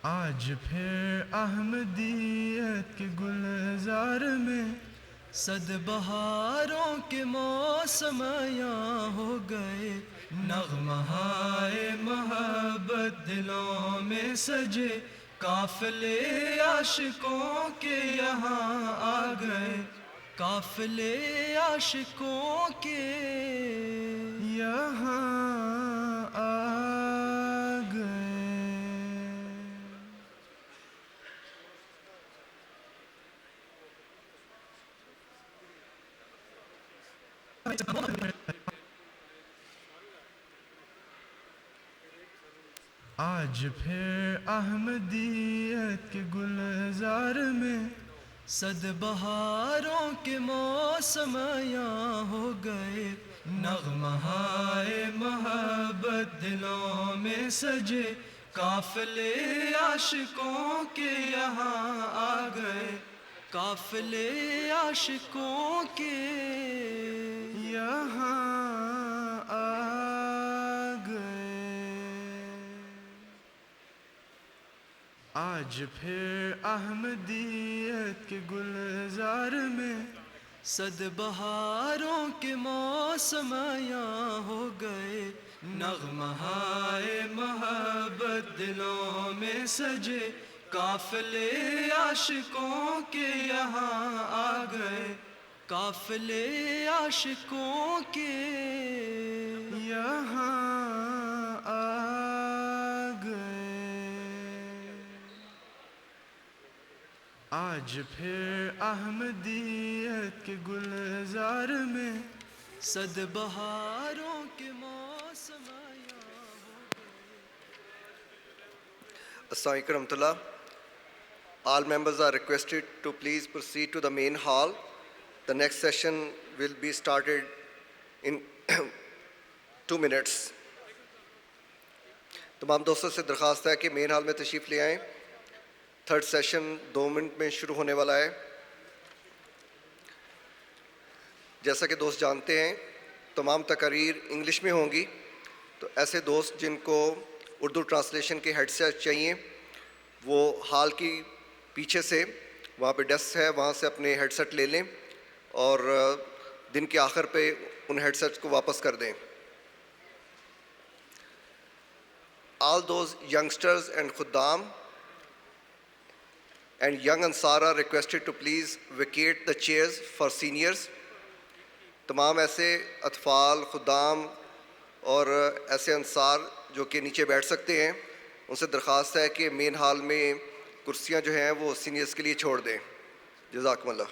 آج پھر احمدیت کے گلزار میں صد بہاروں کے موسم یاں ہو گئے، نغمہائے محبت دلوں میں سجے، قافلے عاشقوں کے یہاں آ گئے، قافلے عاشقوں کے یہاں آ گئے۔ آج پھر احمدیت کے گلزار میں صد بہاروں کے موسم یاں ہو گئے، نغمہائے محبت دلوں میں سجے، قافلے عاشقوں کے یہاں آ گئے، قافلے عاشقوں کے یہاں آ گئے۔ آج پھر احمدیت کے گلزار میں صد بہاروں کے موسم یاں ہو گئے، نغمہائے محبت دلوں میں سجے، قافلے عاشقوں کے یہاں آ گئے، قافلے عاشقوں کے یہاں آ گئے۔ آج پھر احمدیت کے گلزار میں صد بہاروں کے موسم یاں ہو گئے۔ السلام علیکم ورحمۃ اللہ. All members are requested to please proceed to the main hall. The next session will be started in 2 minutes. تمام دوستوں سے درخواست ہے کہ مین ہال میں تشریف لے آئیں. تھرڈ سیشن 2 منٹ میں شروع ہونے والا ہے. جیسا کہ دوست جانتے ہیں تمام تقاریر انگلش میں ہوں گی، تو ایسے دوست جن کو اردو ٹرانسلیشن کے ہیڈ سیٹ چاہیے وہ ہال کی پیچھے سے وہاں پہ ڈیسک ہے، وہاں سے اپنے ہیڈ سیٹ لے لیں اور دن کے آخر پہ ان ہیڈ سیٹس کو واپس کر دیں. All those youngsters and khuddam and young Ansar are requested to please vacate the chairs for seniors. تمام ایسے اطفال، خدام اور ایسے انصار جو کہ نیچے بیٹھ سکتے ہیں ان سے درخواست ہے کہ مین ہال میں کرسیاں جو ہیں وہ سینئرز کے لیے چھوڑ دیں. جزاکم اللہ.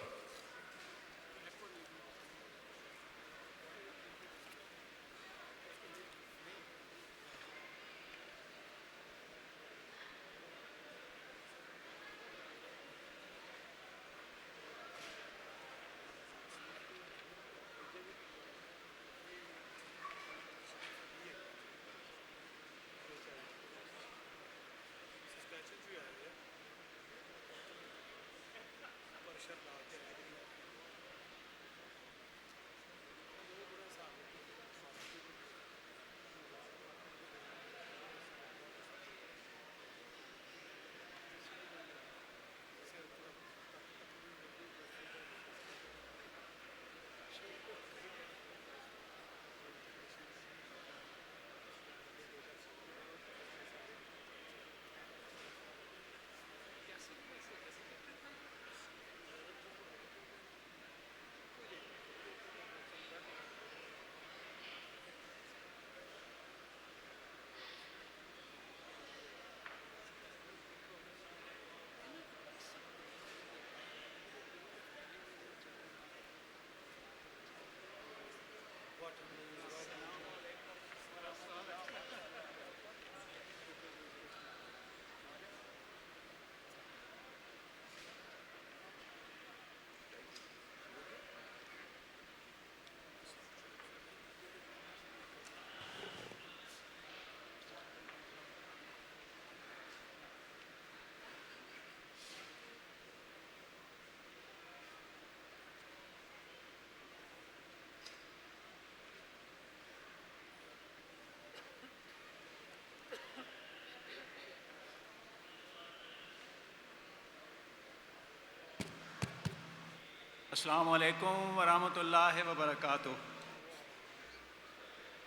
Assalamu alaikum wa rahmatullahi wa barakatuh.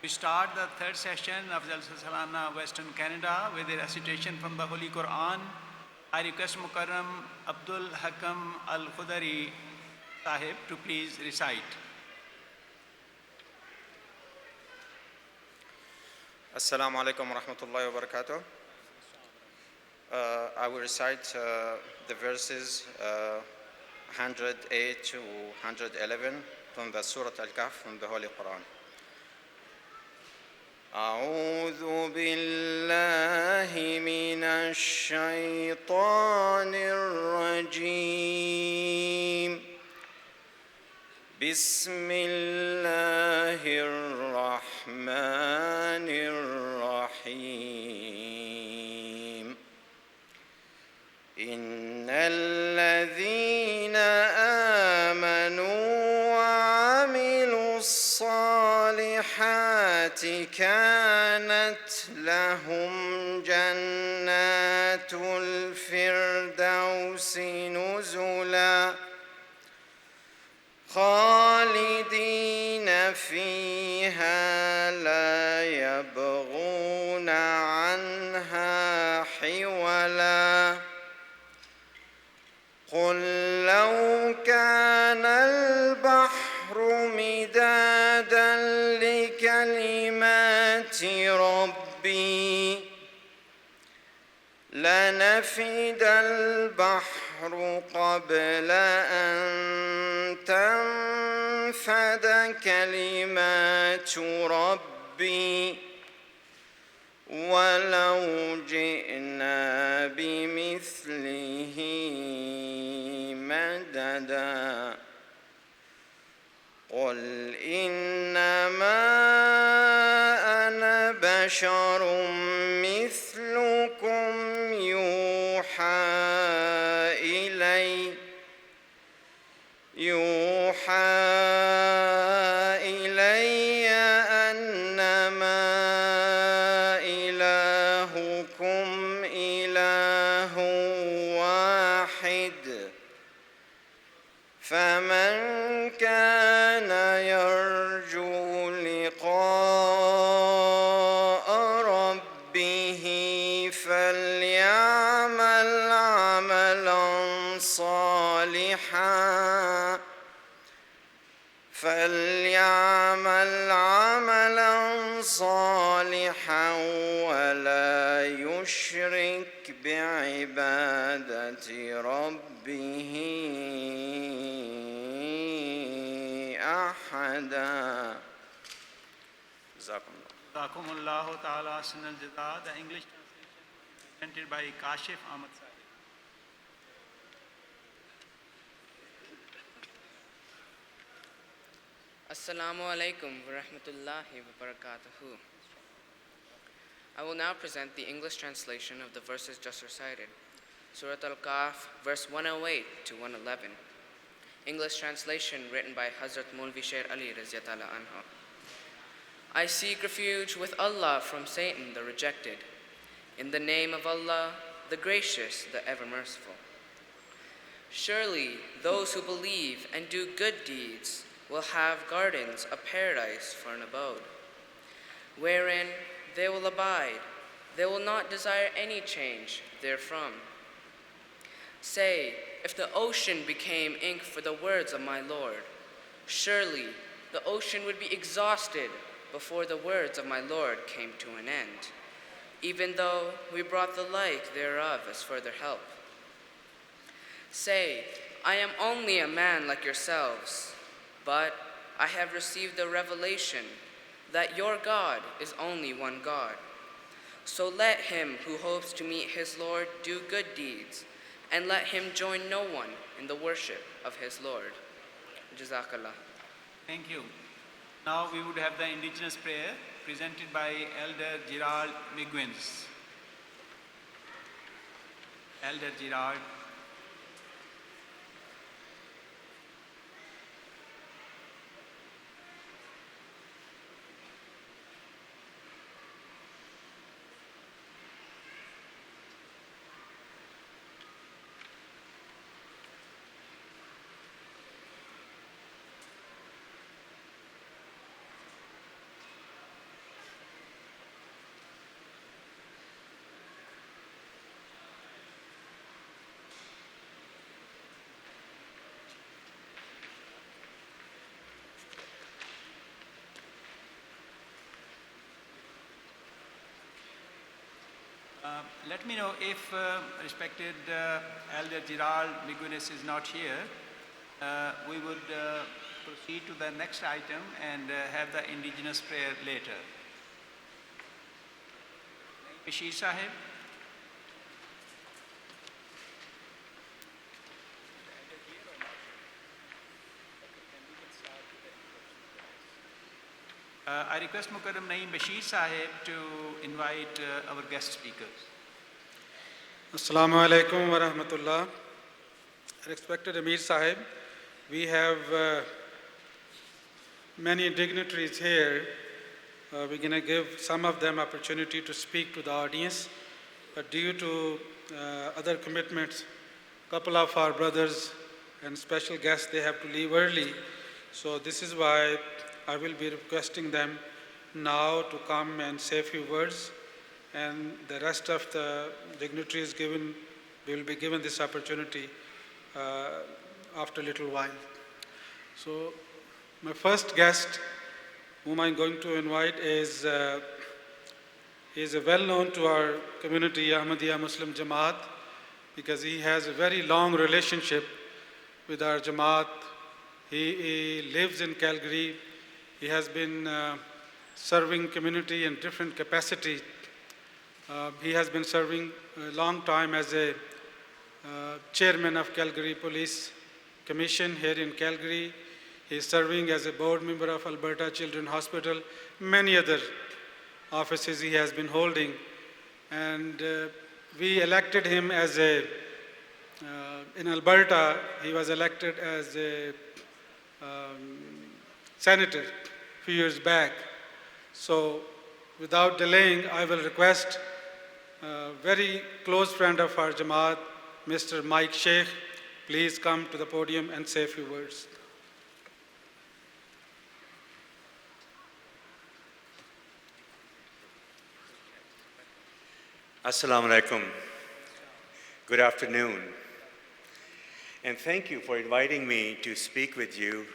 We start the third session of Jalsa Salana, Western Canada, with a recitation from the Holy Quran. I request Mukarram Abdul Hakam Al-Choudhary Sahib to please recite. Assalamu alaikum wa rahmatullahi wa barakatuh. I will recite the verses 108 to 111 from the Surah Al-Kahf from the Holy Quran. أعوذ بالله من الشيطان الرجيم بسم الله الرحمن الرحيم إن الذين آمنوا وعملوا الصالحات كانت لهم جنات الفردوس نزلا خالدين فيها لا يبغون عنها حولا قل لو كان البحر مدادا لكلمات ربي لنفد البحر قبل أن تنفد كلمات ربي ولو جئنا بمثله مددا قل إنما أنا بشر مثلكم يوحى إلي أنما إلهكم إله واحد فمن كان يرجو لقاء ربه فليعمل عملا صالحا ولا يشرك بعبادة ربه أحدا. Jazakumullahu ta'ala Asnal Jazaa. The English translation presented by Kashif Ahmad Sahib. Assalamu alaikum wa rahmatullahi wa barakatuhu. I will now present the English translation of the verses just recited. Surah Al-Kahf, verse 108 to 111. English translation written by Hazrat Maulvi Sher Ali Raziyatullah Anhu. I seek refuge with Allah from Satan the rejected. In the name of Allah, the gracious, the ever merciful. Surely those who believe and do good deeds will have gardens of paradise for an abode, wherein they will abide. They will not desire any change therefrom. Say, if the ocean became ink for the words of my Lord, surely the ocean would be exhausted before the words of my Lord came to an end, even though we brought the like thereof as further help. Say, I am only a man like yourselves, but I have received the revelation that your God is only one God. So let him who hopes to meet his Lord do good deeds, and let him join no one in the worship of his Lord. Jazakallah. Thank you. Now we would have the Indigenous Prayer presented by Elder Gerard Migwins. Elder Gerard. Let me know if respected Elder Gerald Migunis is not here. We would proceed to the next item and have the Indigenous Prayer later. Bashir Sahib. I request Mukarram Naeem Bashir Sahib to invite our guest speakers. Assalamu alaikum wa rahmatullah. Respected Amir Sahib, we have many dignitaries here. We're going to give some of them opportunity to speak to the audience, but due to other commitments, a couple of our brothers and special guests, they have to leave early. So this is why I will be requesting them now to come and say a few words, and the rest of the dignitaries will be given this opportunity after a little while. So my first guest whom I'm going to invite is well known to our community, Ahmadiyya Muslim Jamaat, because he has a very long relationship with our Jamaat. He lives in Calgary. He has been serving community in different capacities. He has been serving a long time as a chairman of Calgary Police Commission here in Calgary. He is serving as a board member of Alberta Children's Hospital, many other offices he has been holding. And we elected him as in Alberta, he was elected as a senator a few years back. So without delaying, I will request a very close friend of our Jamaat, Mr. Mike Sheikh, please come to the podium and say a few words. Assalamu alaikum. Good afternoon. And thank you for inviting me to speak with you.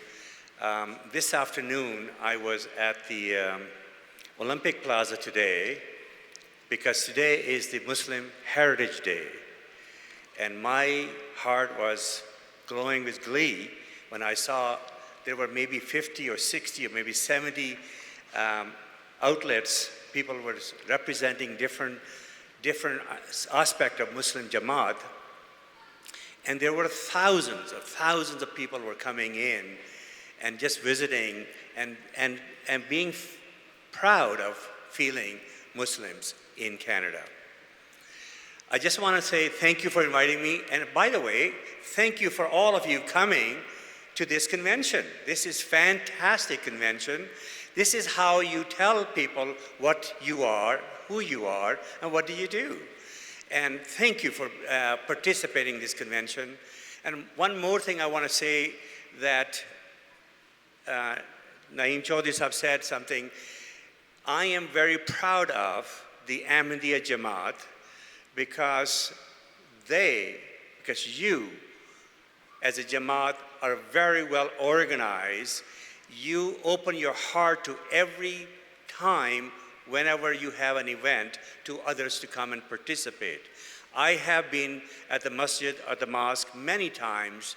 This afternoon, I was at the Olympic Plaza today because today is the Muslim Heritage Day. And my heart was glowing with glee when I saw there were maybe 50 or 60 or maybe 70 outlets. People were representing different aspect of Muslim Jamaat, and there were thousands of people were coming in and just visiting and being proud of feeling Muslims in Canada. I just want to say thank you for inviting me, and by the way, thank you for all of you coming to this convention. This is fantastic convention. This is how you tell people what you are, who you are, and what do you do. And thank you for participating in this convention. And one more thing I want to say that Naeem Choudhary Sahib said something. I am very proud of the Ahmadiyya Jamaat because you as a Jamaat are very well organized. You open your heart to every time whenever you have an event to others to come and participate. I have been at the masjid or the mosque many times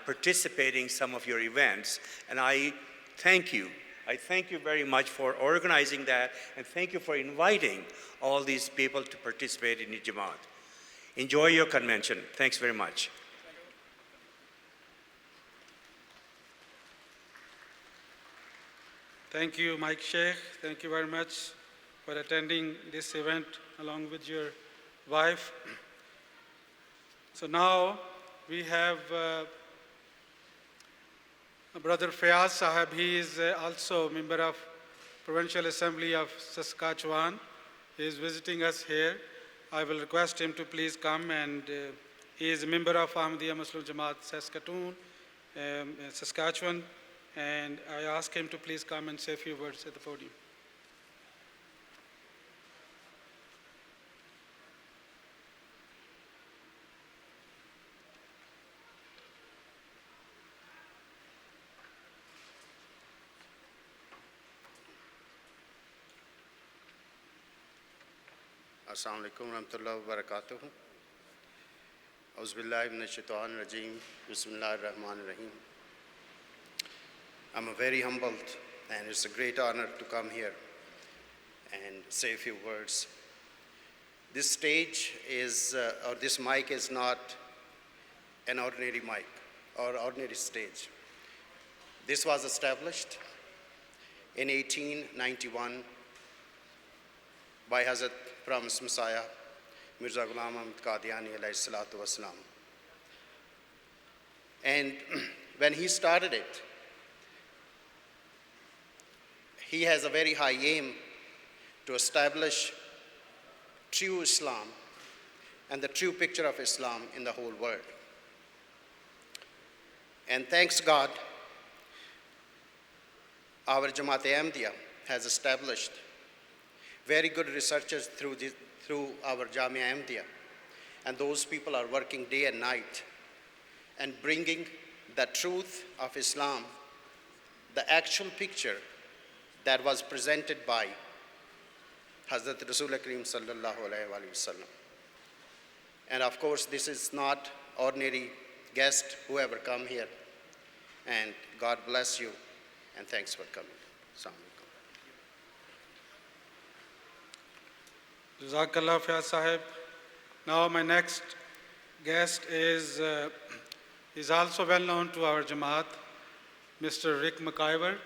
participating in some of your events, and I thank you. I thank you very much for organizing that, and thank you for inviting all these people to participate in the Jamaat. Enjoy your convention. Thanks very much. Thank you, Mike Sheikh. Thank you very much for attending this event along with your wife. So now we have Brother Fayaz Sahib. He is also a member of Provincial Assembly of Saskatchewan. He is visiting us here. I will request him to please come, and he is a member of Ahmadiyya Muslim Jamaat Saskatchewan, and I ask him to please come and say a few words at the podium. Assalamu alaikum warahmatullahi wabarakatuh. Auzubillahi minash-shaitanir rajeem. Bismillahir rahmanir rahim. I'm very humbled, and it's a great honor to come here and say a few words. This stage is, or this mic is not an ordinary mic or ordinary stage. This was established in 1891 by Hazrat Promised Messiah, Mirza Ghulam Ahmad Qadiani alayhi salatu wasalam. And when he started it, he has a very high aim to establish true Islam and the true picture of Islam in the whole world. And thanks God, our Jamaat-e-Ahmadiyya has established very good researchers through our Jamia Ahmadiyya, and those people are working day and night and bringing the truth of Islam, the actual picture that was presented by Hazrat Rasul Kareem sallallahu alaihi wasallam. And of course, this is not ordinary guest, whoever come here. And God bless you, and thanks for coming. Assalamu alaikum. Jazakallah Fiyaz Sahib. Now my next guest is also well known to our Jamaat, Mr. Rick McIver.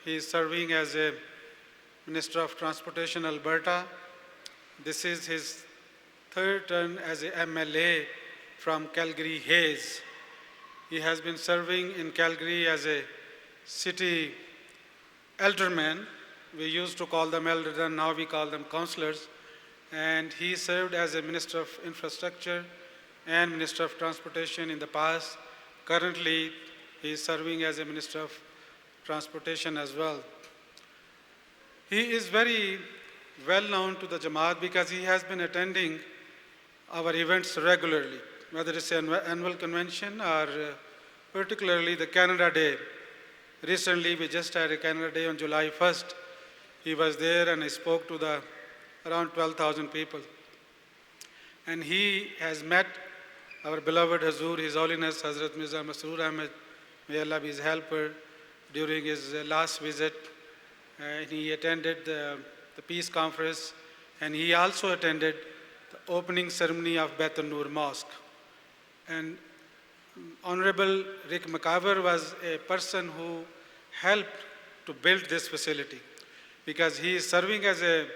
He is serving as a Minister of Transportation, Alberta. This is his third term as a MLA from Calgary Hayes. He has been serving in Calgary as a city elderman. We used to call them eldermen, now we call them councillors. And he served as a Minister of Infrastructure and Minister of Transportation in the past. Currently, he is serving as a Minister of Transportation as well. He is very well known to the Jamaat because he has been attending our events regularly, whether it's an annual convention or particularly the Canada Day. Recently, we just had a Canada Day on July 1st. He was there and I spoke to around 12,000 people. And he has met our beloved Hazur, His Holiness Hazrat Mirza Masroor Ahmed, may Allah be his helper, during his last visit. He attended the Peace Conference, and he also attended the opening ceremony of Beit Nur Mosque. And Honorable Rick McIver was a person who helped to build this facility because he is serving as a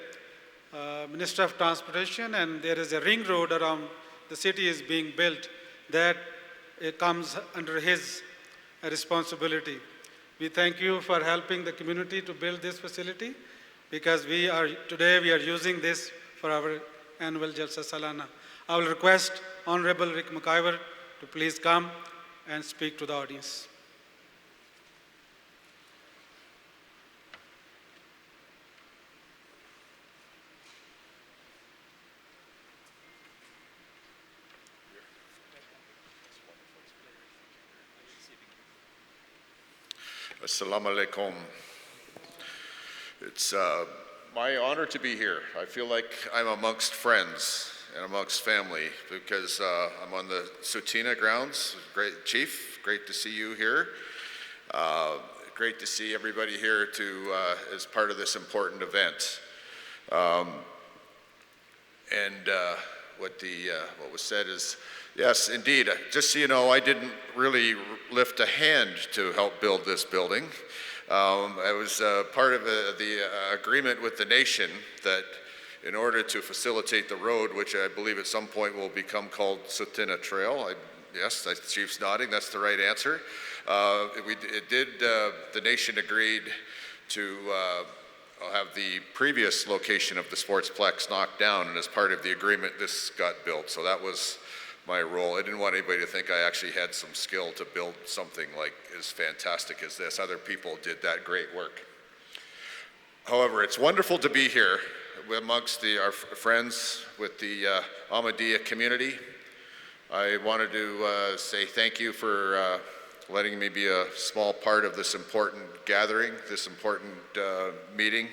Minister of Transportation, and there is a ring road around the city is being built that it comes under his responsibility. We thank you for helping the community to build this facility because today we are using this for our annual Jalsa Salana. I will request Honorable Rick McIver to please come and speak to the audience. Assalamu alaikum. It's my honor to be here. I feel like I'm amongst friends and amongst family because I'm on the Sutina grounds. Great Chief, great to see you here. Great to see everybody here as part of this important event. What was said is, yes, indeed. Just so you know, I didn't really lift a hand to help build this building. I was part of the agreement with the nation that in order to facilitate the road, which I believe at some point will become called Sutina Trail. Yes, the Chief's nodding, that's the right answer. The nation agreed to have the previous location of the sportsplex knocked down, and as part of the agreement, this got built. So that was my role. I didn't want anybody to think I actually had some skill to build something like as fantastic as this. Other people did that great work. However, it's wonderful to be here amongst our friends with the Ahmadiyya community. I wanted to say thank you for letting me be a small part of this important gathering, this important meeting.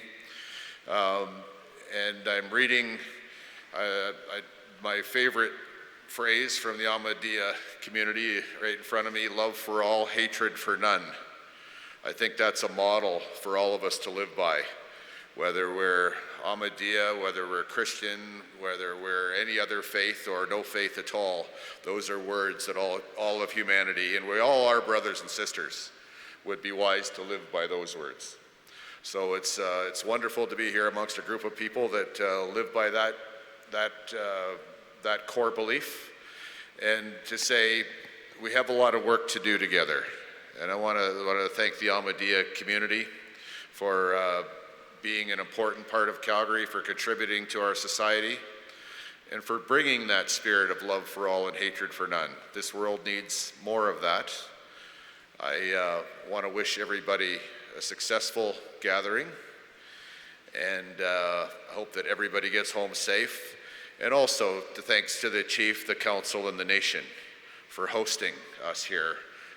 And I'm reading My favorite phrase from the Ahmadiyya community right in front of me, love for all, hatred for none. I think that's a model for all of us to live by, whether we're Ahmadiyya, whether we're Christian, whether we're any other faith or no faith at all. Those are words that all of humanity, and we all are brothers and sisters, would be wise to live by those words. So it's wonderful to be here amongst a group of people that live by that core belief, and to say we have a lot of work to do together. And I want to thank the Ahmadiyya community for being an important part of Calgary, for contributing to our society, and for bringing that spirit of love for all and hatred for none. This world needs more of that. I want to wish everybody a successful gathering, and hope that everybody gets home safe. And also thanks to the Chief, the Council, and the nation for hosting us here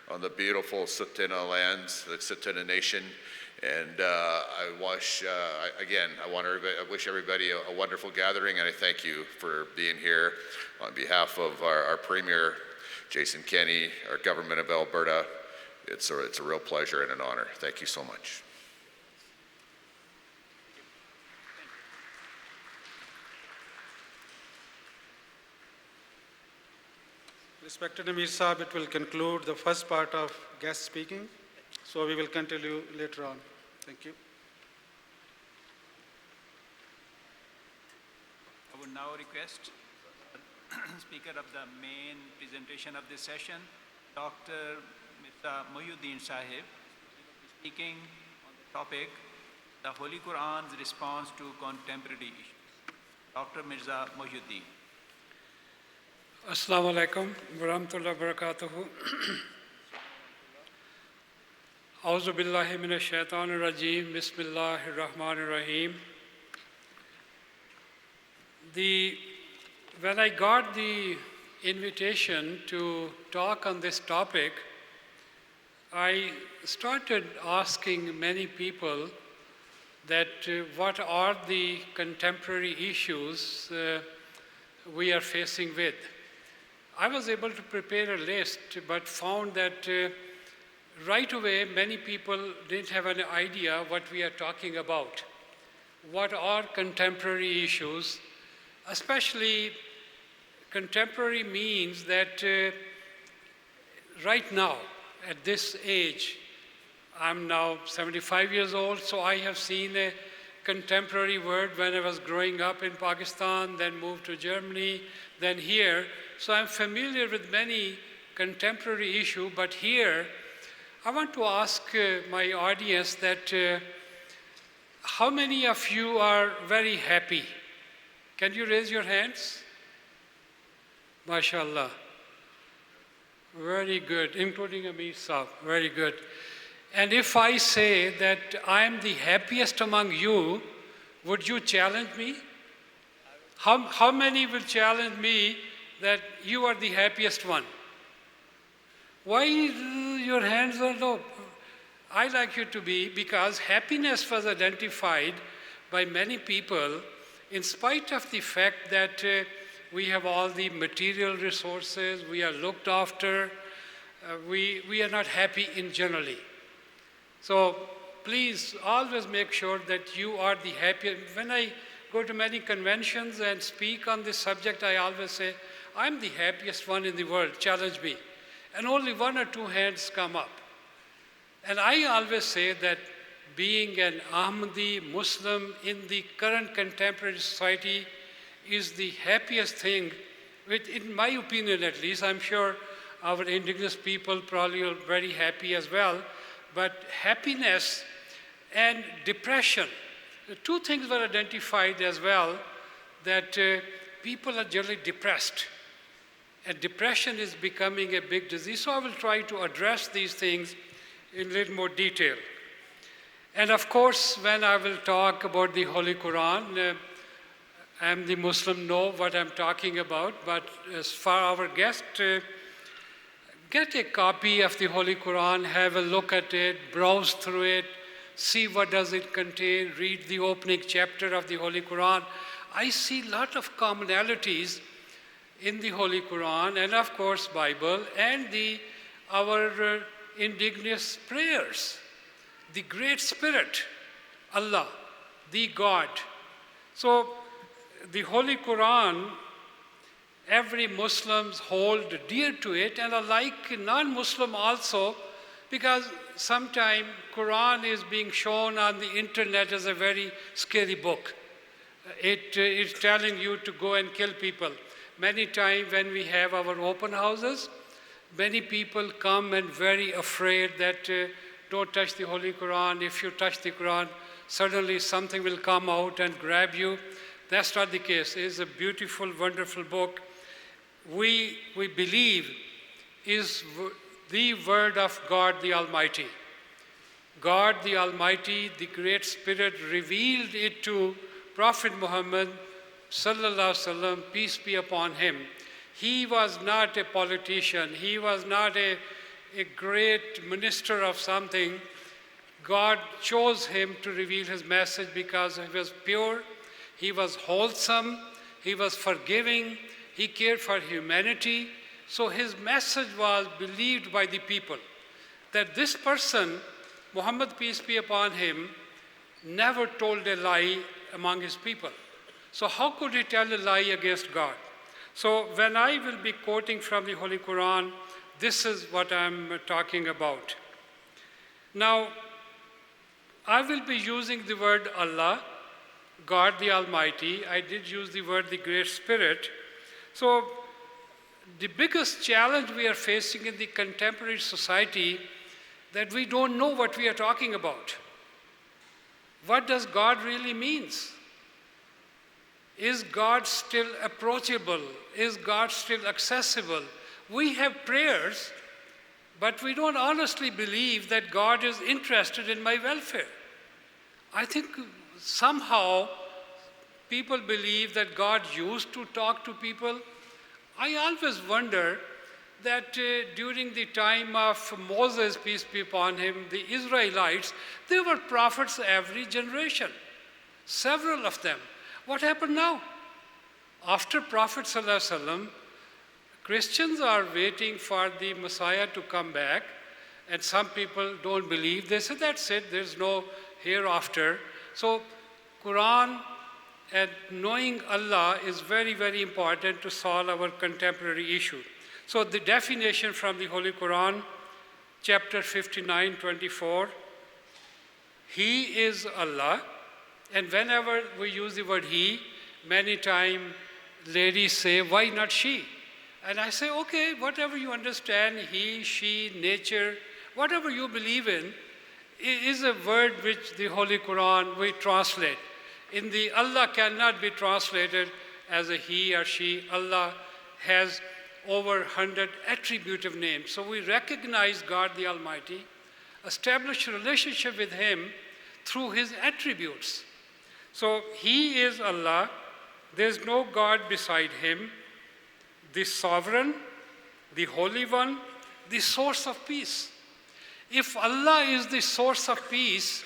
on the beautiful Tsuut'ina lands, the Tsuut'ina Nation. And I wish everybody a wonderful gathering, and I thank you for being here on behalf of our Premier, Jason Kenney, our government of Alberta. It's a real pleasure and an honor. Thank you so much. Respected Amir Sahib, it will conclude the first part of guest speaking, so we will continue later on. Thank you. I would now request speaker of the main presentation of this session, Dr. Mr. Mohyuddin Sahib, speaking on the topic, the Holy Quran's response to contemporary issues. Dr. Mirza Mohyuddin. Assalamu alaikum wa rahmatullahi wa barakatuhu. Auzu billahi minash shaitanir rajeem. Bismillahir rahmanir rahim. When I got the invitation to talk on this topic, I started asking many people that what are the contemporary issues we are facing with. I was able to prepare a list, but found that right away many people didn't have an idea what we are talking about. What are contemporary issues? Especially contemporary means that right now, at this age, I'm now 75 years old, so I have seen a contemporary word when I was growing up in Pakistan, then moved to Germany, then here. So I'm familiar with many contemporary issues, but here I want to ask my audience that how many of you are very happy? Can you raise your hands? MashaAllah. Very good, including Amir Sahib, very good. And if I say that I'm the happiest among you, would you challenge me? How many will challenge me that you are the happiest one? Why your hands are low? I like you to be, because happiness was identified by many people in spite of the fact that we have all the material resources, we are looked after, we are not happy in generally. So please always make sure that you are the happiest. When I go to many conventions and speak on this subject, I always say, I'm the happiest one in the world, challenge me. And only one or two hands come up. And I always say that being an Ahmadi Muslim in the current contemporary society is the happiest thing, in my opinion at least. I'm sure our indigenous people probably are very happy as well. But happiness and depression, the two things were identified as well, that people are generally depressed. And depression is becoming a big disease. So I will try to address these things in a little more detail. And of course, when I will talk about the Holy Quran, I'm the Muslim, know what I'm talking about, but as for our guest, get a copy of the Holy Quran, have a look at it, browse through it, see what does it contain, read the opening chapter of the Holy Quran. I see a lot of commonalities in the Holy Quran and of course Bible and our indigenous prayers. The Great Spirit, Allah, the God. So the Holy Quran, every Muslims hold dear to it, and alike non-Muslim also, because sometimes Quran is being shown on the internet as a very scary book. It is telling you to go and kill people. Many times when we have our open houses, many people come and very afraid that don't touch the Holy Quran. If you touch the Quran, suddenly something will come out and grab you. That's not the case. It is a beautiful, wonderful book. We believe is the word of God the Almighty. God the Almighty, the Great Spirit, revealed it to Prophet Muhammad, sallallahu alaihi wasallam, peace be upon him. He was not a politician. He was not a great minister of something. God chose him to reveal his message because he was pure, he was wholesome, he was forgiving, he cared for humanity. So his message was believed by the people. That this person, Muhammad, peace be upon him, never told a lie among his people. So how could he tell a lie against God? So when I will be quoting from the Holy Quran, this is what I'm talking about. Now, I will be using the word Allah, God the Almighty. I did use the word the Great Spirit. So the biggest challenge we are facing in the contemporary society that we don't know what we are talking about. What does God really means? Is God still approachable? Is God still accessible? We have prayers, but we don't honestly believe that God is interested in my welfare. I think somehow people believe that God used to talk to people. I always wonder that during the time of Moses, peace be upon him, the Israelites, there were prophets every generation, several of them. What happened now? After Prophet ﷺ, Christians are waiting for the Messiah to come back, and some people don't believe. They say, that's it, there's no hereafter. So Quran and knowing Allah is very, very important to solve our contemporary issue. So the definition from the Holy Quran, chapter 59, 24, He is Allah. And whenever we use the word He, many times ladies say, why not she? And I say, okay, whatever you understand, he, she, nature, whatever you believe in, is a word which the Holy Quran we translate. In the Allah cannot be translated as a he or she. Allah has over 100 attributive names. So we recognize God the Almighty, establish a relationship with Him through His attributes. So He is Allah, there's no God beside Him, the Sovereign, the Holy One, the source of peace. If Allah is the source of peace,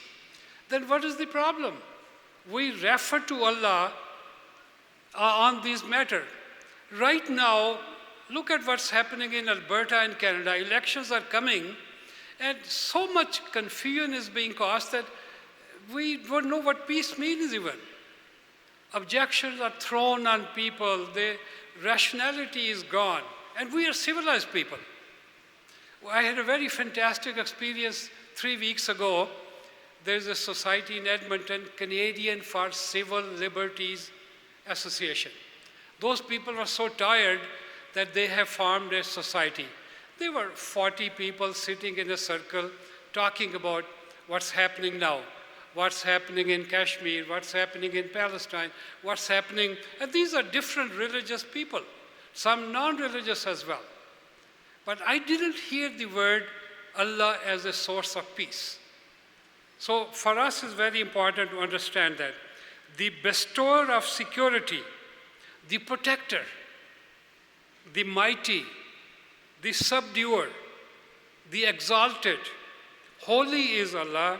then what is the problem? We refer to Allah on this matter. Right now, look at what's happening in Alberta and Canada. Elections are coming, and so much confusion is being caused that we don't know what peace means even. Objections are thrown on people. The rationality is gone. And we are civilized people. I had a very fantastic experience 3 weeks ago. There's a society in Edmonton, Canadian for Civil Liberties Association. Those people were so tired that they have formed a society. There were 40 people sitting in a circle talking about what's happening now, what's happening in Kashmir, what's happening in Palestine, what's happening. And these are different religious people, some non-religious as well. But I didn't hear the word Allah as a source of peace. So for us it's very important to understand that the bestower of security, the protector, the mighty, the subduer, the exalted, holy is Allah,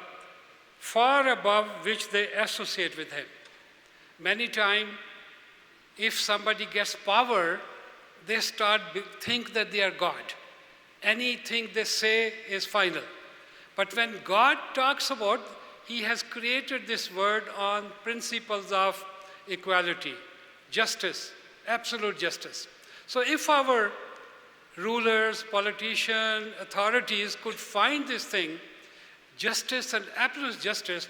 far above which they associate with Him. Many times if somebody gets power, they think that they are God. Anything they say is final. But when God talks about, he has created this word on principles of equality, justice, absolute justice. So if our rulers, politicians, authorities could find this thing, justice and absolute justice,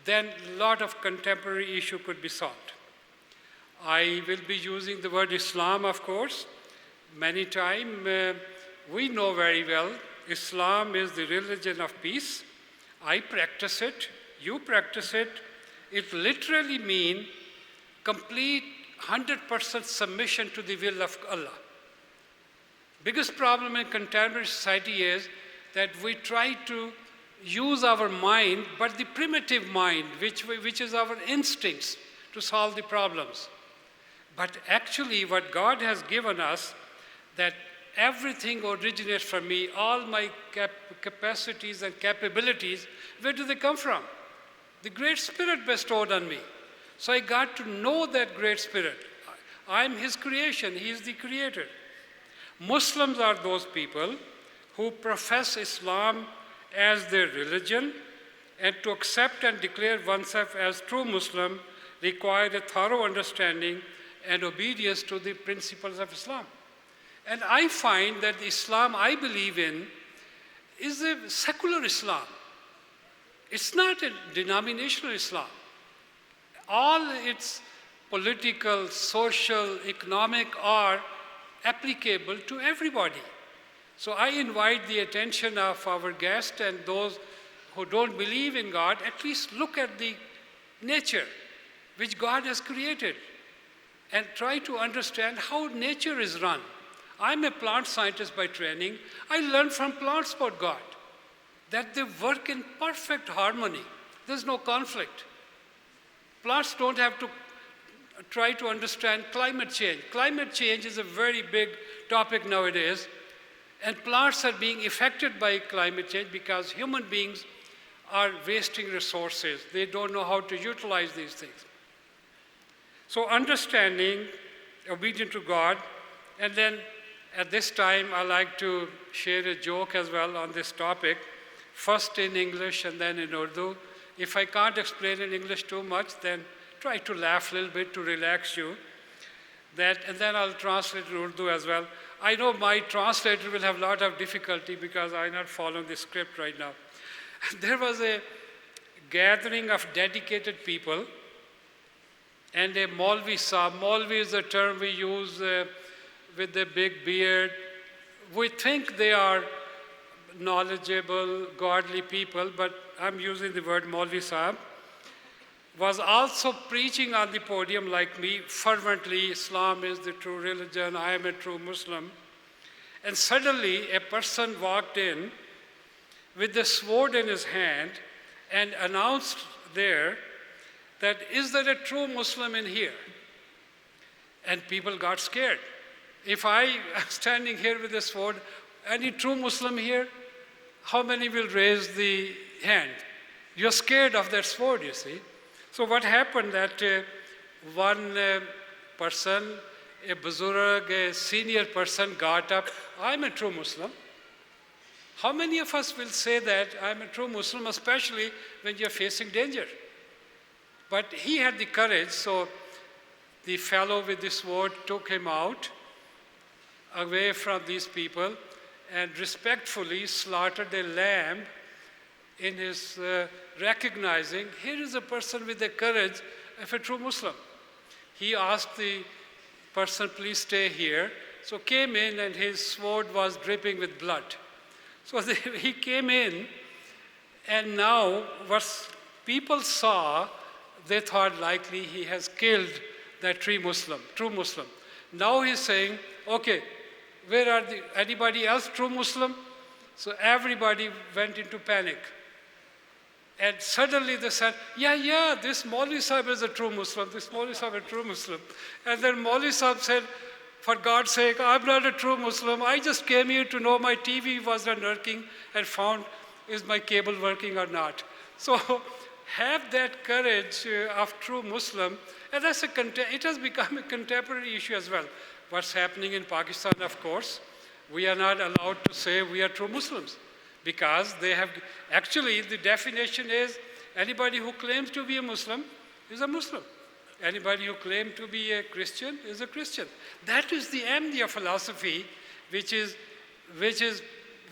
then a lot of contemporary issue could be solved. I will be using the word Islam, of course, many times. We know very well Islam is the religion of peace. I practice it, you practice it. It literally means complete 100% submission to the will of Allah. Biggest problem in contemporary society is that we try to use our mind, but the primitive mind, which is our instincts, to solve the problems. But actually what God has given us, that everything originates from me, all my capacities and capabilities, where do they come from? The Great Spirit bestowed on me. So I got to know that Great Spirit. I'm his creation, he is the creator. Muslims are those people who profess Islam as their religion, and to accept and declare oneself as true Muslim require a thorough understanding and obedience to the principles of Islam. And I find that the Islam I believe in is a secular Islam. It's not a denominational Islam. All its political, social, economic are applicable to everybody. So I invite the attention of our guests and those who don't believe in God, at least look at the nature which God has created and try to understand how nature is run. I'm a plant scientist by training. I learned from plants about God, that they work in perfect harmony. There's no conflict. Plants don't have to try to understand climate change. Climate change is a very big topic nowadays, and plants are being affected by climate change because human beings are wasting resources. They don't know how to utilize these things. So understanding, obedient to God, and then at this time I like to share a joke as well on this topic, first in English and then in Urdu. If I can't explain in English too much, then try to laugh a little bit to relax you. And then I'll translate in Urdu as well. I know my translator will have a lot of difficulty because I'm not following the script right now. There was a gathering of dedicated people, and a Maulvi Sahib. Maulvi is a term we use with a big beard. We think they are knowledgeable, godly people, but I'm using the word Maulvi Sahib, was also preaching on the podium like me, fervently, Islam is the true religion, I am a true Muslim. And suddenly a person walked in with the sword in his hand and announced there that, is there a true Muslim in here? And people got scared. If I am standing here with a sword, any true Muslim here? How many will raise the hand? You're scared of that sword, you see. So what happened that one person, a buzurg, a senior person got up, I'm a true Muslim. How many of us will say that I'm a true Muslim, especially when you're facing danger? But he had the courage, so the fellow with the sword took him out, away from these people, and respectfully slaughtered a lamb in his recognizing, here is a person with the courage of a true Muslim. He asked the person, please stay here. So came in and his sword was dripping with blood. So he came in, and now what people saw, they thought likely he has killed that true Muslim. Now he's saying, okay, where are anybody else true Muslim? So everybody went into panic. And suddenly they said, yeah, this Maulvi Sahib is a true Muslim, this Maulvi Sahib is a true Muslim. And then Maulvi Sahib said, for God's sake, I'm not a true Muslim. I just came here to know my TV was not working and found is my cable working or not. So have that courage of true Muslim, And it has become a contemporary issue as well. What's happening in Pakistan, of course, we are not allowed to say we are true Muslims because they have, actually the definition is anybody who claims to be a Muslim is a Muslim. Anybody who claims to be a Christian is a Christian. That is the Ahmadiyya philosophy, which is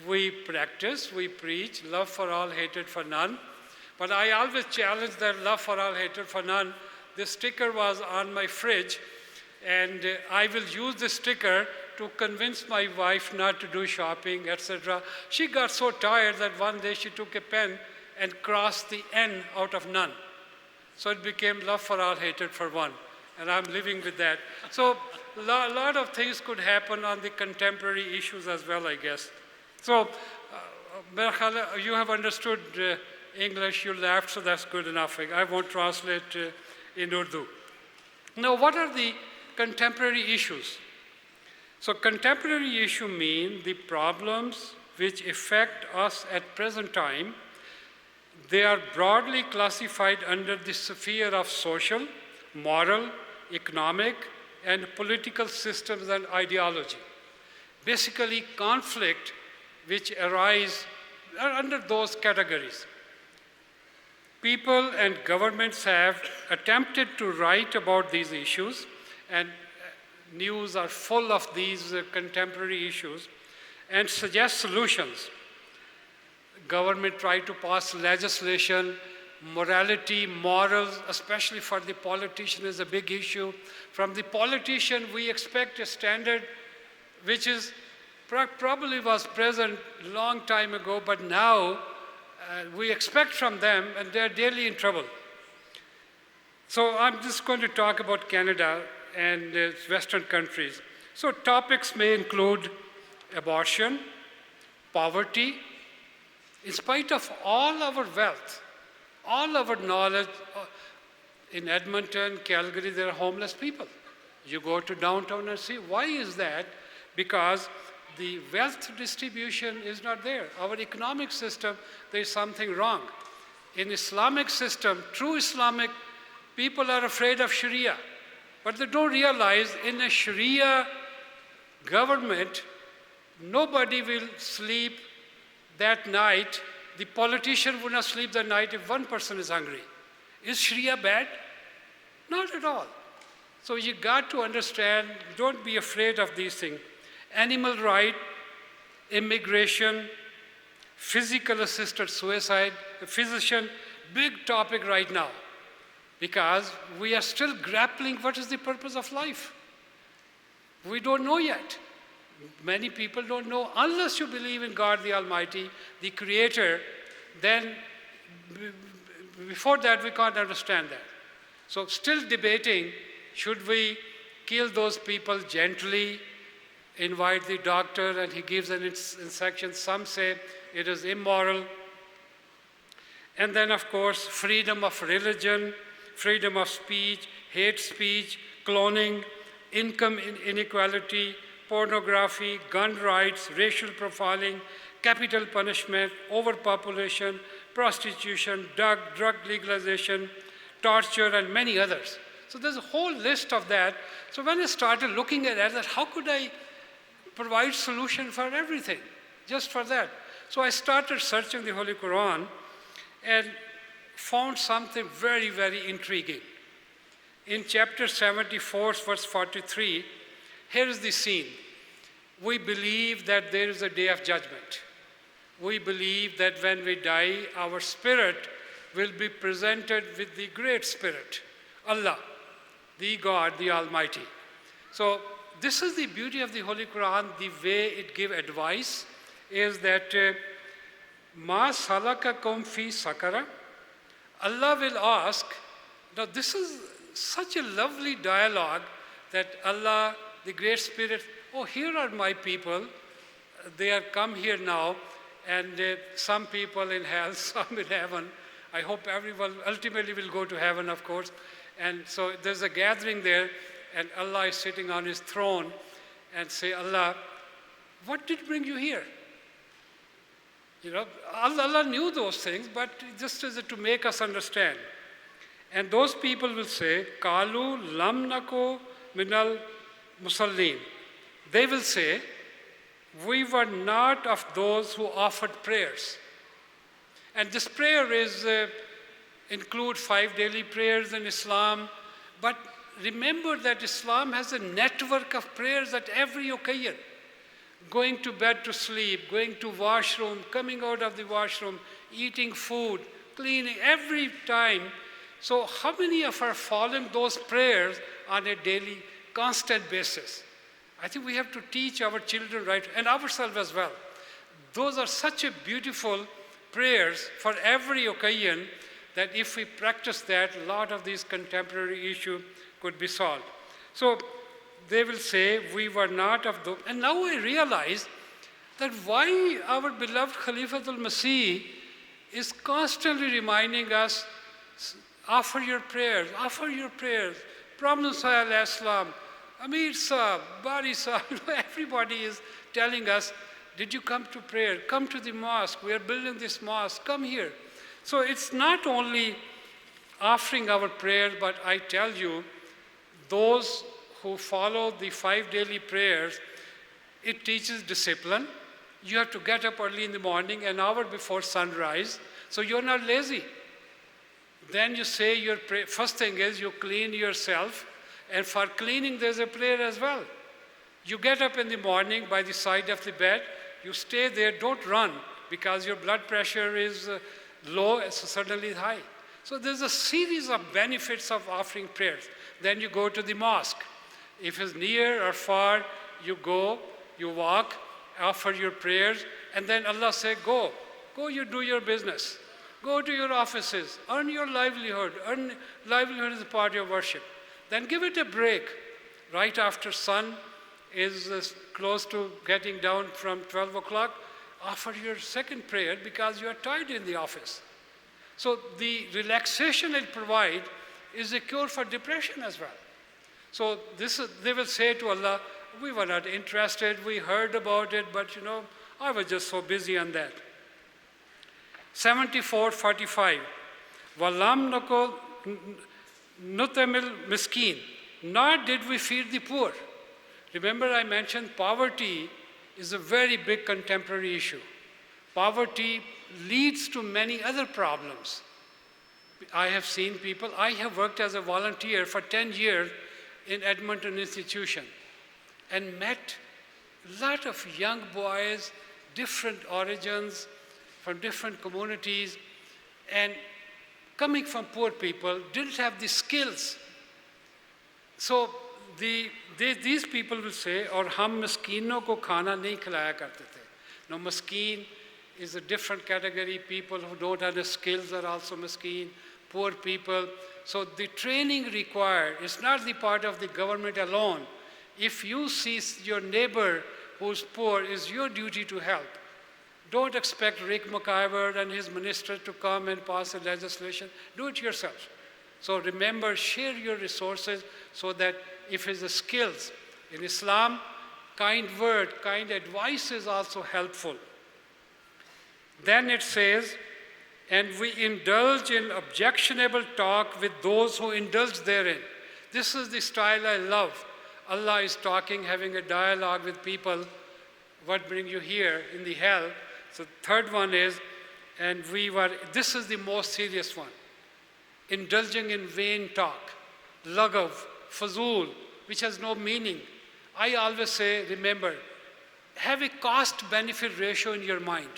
we practice, we preach, love for all, hatred for none. But I always challenge that love for all, hatred for none. This sticker was on my fridge, and I will use this sticker to convince my wife not to do shopping, etc. She got so tired that one day she took a pen and crossed the N out of none. So it became love for all, hatred for one. And I'm living with that. So a lot of things could happen on the contemporary issues as well, I guess. So, you have understood English, you laughed, so that's good enough. I won't translate in Urdu. Now, what are the contemporary issues? So contemporary issue mean the problems which affect us at present time. They are broadly classified under the sphere of social, moral, economic, and political systems and ideology. Basically, conflict which arise under those categories. People and governments have attempted to write about these issues, and news are full of these contemporary issues, and suggest solutions. Government try to pass legislation, morality, morals, especially for the politician, is a big issue. From the politician, we expect a standard which is probably was present a long time ago, but now we expect from them, and they're daily in trouble. So I'm just going to talk about Canada and Western countries. So topics may include abortion, poverty. In spite of all our wealth, all our knowledge, in Edmonton, Calgary, there are homeless people. You go to downtown and see, why is that? Because the wealth distribution is not there. Our economic system, there's something wrong. In Islamic system, true Islamic, people are afraid of Sharia. But they don't realize in a Sharia government, nobody will sleep that night. The politician would not sleep that night if one person is hungry. Is Sharia bad? Not at all. So you got to understand, don't be afraid of these things. Animal right, immigration, physical assisted suicide, a physician, big topic right now. Because we are still grappling what is the purpose of life. We don't know yet. Many people don't know. Unless you believe in God the Almighty, the Creator, then before that we can't understand that. So still debating, should we kill those people gently, invite the doctor and he gives an injection. Some say it is immoral. And then of course, freedom of religion, freedom of speech, hate speech, cloning, income inequality, pornography, gun rights, racial profiling, capital punishment, overpopulation, prostitution, drug legalization, torture, and many others. So there's a whole list of that. So when I started looking at that, how could I provide solution for everything, just for that? So I started searching the Holy Quran and found something very, very intriguing. In chapter 74, verse 43, here is the scene. We believe that there is a day of judgment. We believe that when we die, our spirit will be presented with the great spirit, Allah, the God, the Almighty. So this is the beauty of the Holy Quran. The way it gives advice is that Ma salakakum fi sakara. Allah will ask. Now this is such a lovely dialogue that Allah, the great spirit, oh, here are my people. They are come here now, and some people in hell, some in heaven. I hope everyone ultimately will go to heaven, of course. And so there's a gathering there, and Allah is sitting on his throne and say, Allah, what did bring you here? You know, Allah knew those things, but just as to make us understand. And those people will say, Kalu lam nako minal musallin. They will say, we were not of those who offered prayers. And this prayer is include 5 daily prayers in Islam. But remember that Islam has a network of prayers at every occasion. Going to bed to sleep, going to washroom, coming out of the washroom, eating food, cleaning, every time. So how many of us are following those prayers on a daily, constant basis? I think we have to teach our children, right, and ourselves as well. Those are such a beautiful prayers for every occasion that if we practice that, a lot of these contemporary issues could be solved. So they will say, we were not of those. And now I realize that why our beloved Khalifatul Masih is constantly reminding us, offer your prayers, offer your prayers. Problem Islam, Amir Sahib, Bari Sahib, everybody is telling us, did you come to prayer? Come to the mosque. We are building this mosque. Come here. So it's not only offering our prayers, but I tell you, those who follow the 5 daily prayers, it teaches discipline. You have to get up early in the morning, an hour before sunrise, so you're not lazy. Then you say your prayer. First thing is you clean yourself, and for cleaning there's a prayer as well. You get up in the morning by the side of the bed, you stay there, don't run, because your blood pressure is low, so suddenly high. So there's a series of benefits of offering prayers. Then you go to the mosque. If it's near or far, you go, you walk, offer your prayers, and then Allah say, go. Go, you do your business. Go to your offices, earn your livelihood. Earn livelihood is a part of your worship. Then give it a break. Right after sun is close to getting down from 12 o'clock, offer your second prayer because you are tired in the office. So the relaxation it provides is a cure for depression as well. So they will say to Allah, we were not interested, we heard about it, but I was just so busy on that. 74:45. Walam nako nutamil miskin. Nor did we feed the poor. Remember I mentioned poverty is a very big contemporary issue. Poverty leads to many other problems. I have seen people, I have worked as a volunteer for 10 years in Edmonton Institution and met a lot of young boys, different origins, from different communities, and coming from poor people, didn't have the skills. So these people will say, और हम मस्कीनों को खाना नहीं खिलाया करते थे. Now, maskeen is a different category. People who don't have the skills are also maskeen, poor people. So the training required is not the part of the government alone. If you see your neighbor who's poor, it's your duty to help. Don't expect Rick McIver and his minister to come and pass a legislation. Do it yourself. So remember, share your resources so that if it's the skills. In Islam, kind word, kind advice is also helpful. Then it says, and we indulge in objectionable talk with those who indulge therein. This is the style I love. Allah is talking, having a dialogue with people. What brings you here in the hell? So third one is, and this is the most serious one. Indulging in vain talk, lagav, fazul, which has no meaning. I always say, remember, have a cost-benefit ratio in your mind.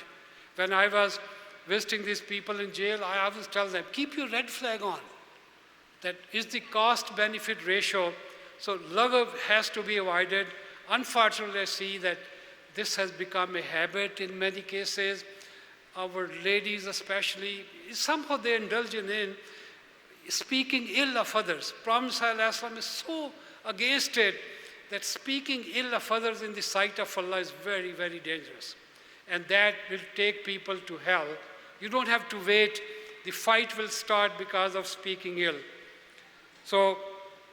When I was visiting these people in jail, I always tell them, keep your red flag on. That is the cost-benefit ratio. So lagav has to be avoided. Unfortunately, I see that this has become a habit in many cases. Our ladies especially, somehow they indulge in speaking ill of others. Prophet ﷺ is so against it that speaking ill of others in the sight of Allah is very, very dangerous. And that will take people to hell. You don't have to wait. The fight will start because of speaking ill. So,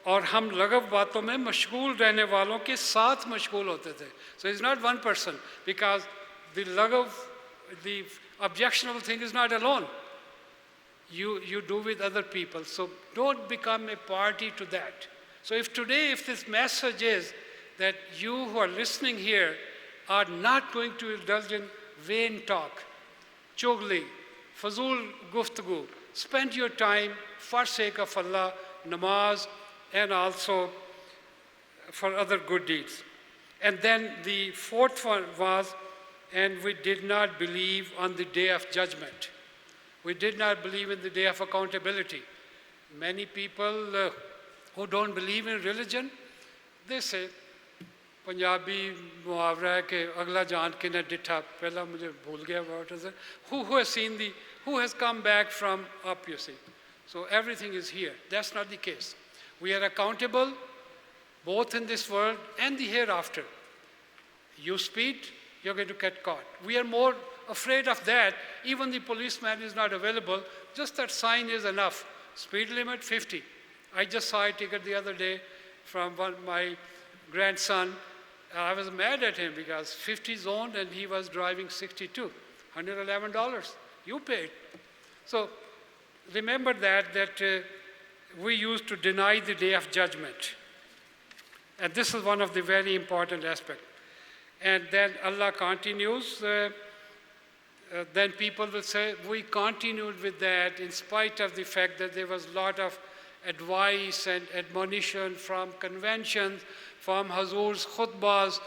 और हम लग़व बातों में मशगूल रहने वालों के साथ मशगूल होते थे. So it's not one person, because the lagav, the objectionable thing is not alone. you do with other people. So don't become a party to that. So if today, if this message is that you who are listening here are not going to indulge in vain talk, chogli, fazul guftagu, spend your time for sake of Allah, namaz, and also for other good deeds. And then the fourth one was, and we did not believe on the day of judgment. We did not believe in the day of accountability. Many people who don't believe in religion, they say, Punjabi muhavra hai ke agla jaan ke na ditha, pehla mujhe bhul gaya, what is it? Who has seen who has come back from up, you see. So everything is here. That's not the case. We are accountable both in this world and the hereafter. You speed, you're going to get caught. We are more afraid of that. Even the policeman is not available. Just that sign is enough. Speed limit 50. I just saw a ticket the other day from my grandson. I was mad at him because 50 zoned and he was driving 62. $111. You paid. So remember that we used to deny the day of judgment. And this is one of the very important aspects. And then Allah continues, then people will say, we continued with that in spite of the fact that there was a lot of advice and admonition from conventions, from Hazur's khutbahs,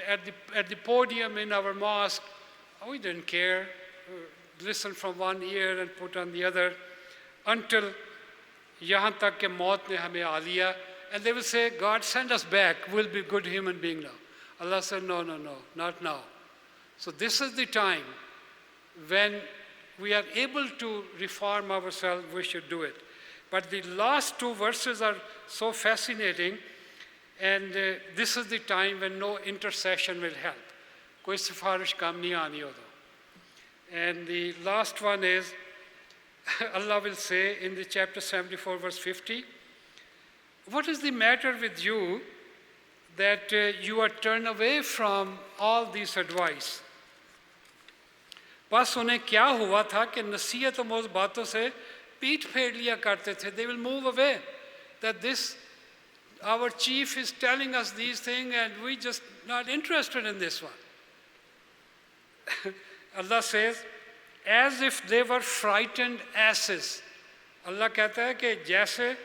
at the podium in our mosque. We didn't care. Listen from one ear and put on the other until yahan tak ke maut ne hame aa liya. And they will say, God, send us back. We'll be good human beings now. Allah said, no, not now. So this is the time when we are able to reform ourselves, we should do it. But the last two verses are so fascinating, and this is the time when no intercession will help. Koi sifarish kam nahi aani ho to. And the last one is, Allah will say in the chapter 74, verse 50, what is the matter with you that you are turned away from all this advice? बस उन्हें क्या हुआ था कि नसीहत और बातों से पीठ फेर लिया करते थे. They will move away. That this, our chief is telling us these things and we just not interested in this one. Allah says, as if they were frightened asses. Allah कहता है कि जैसे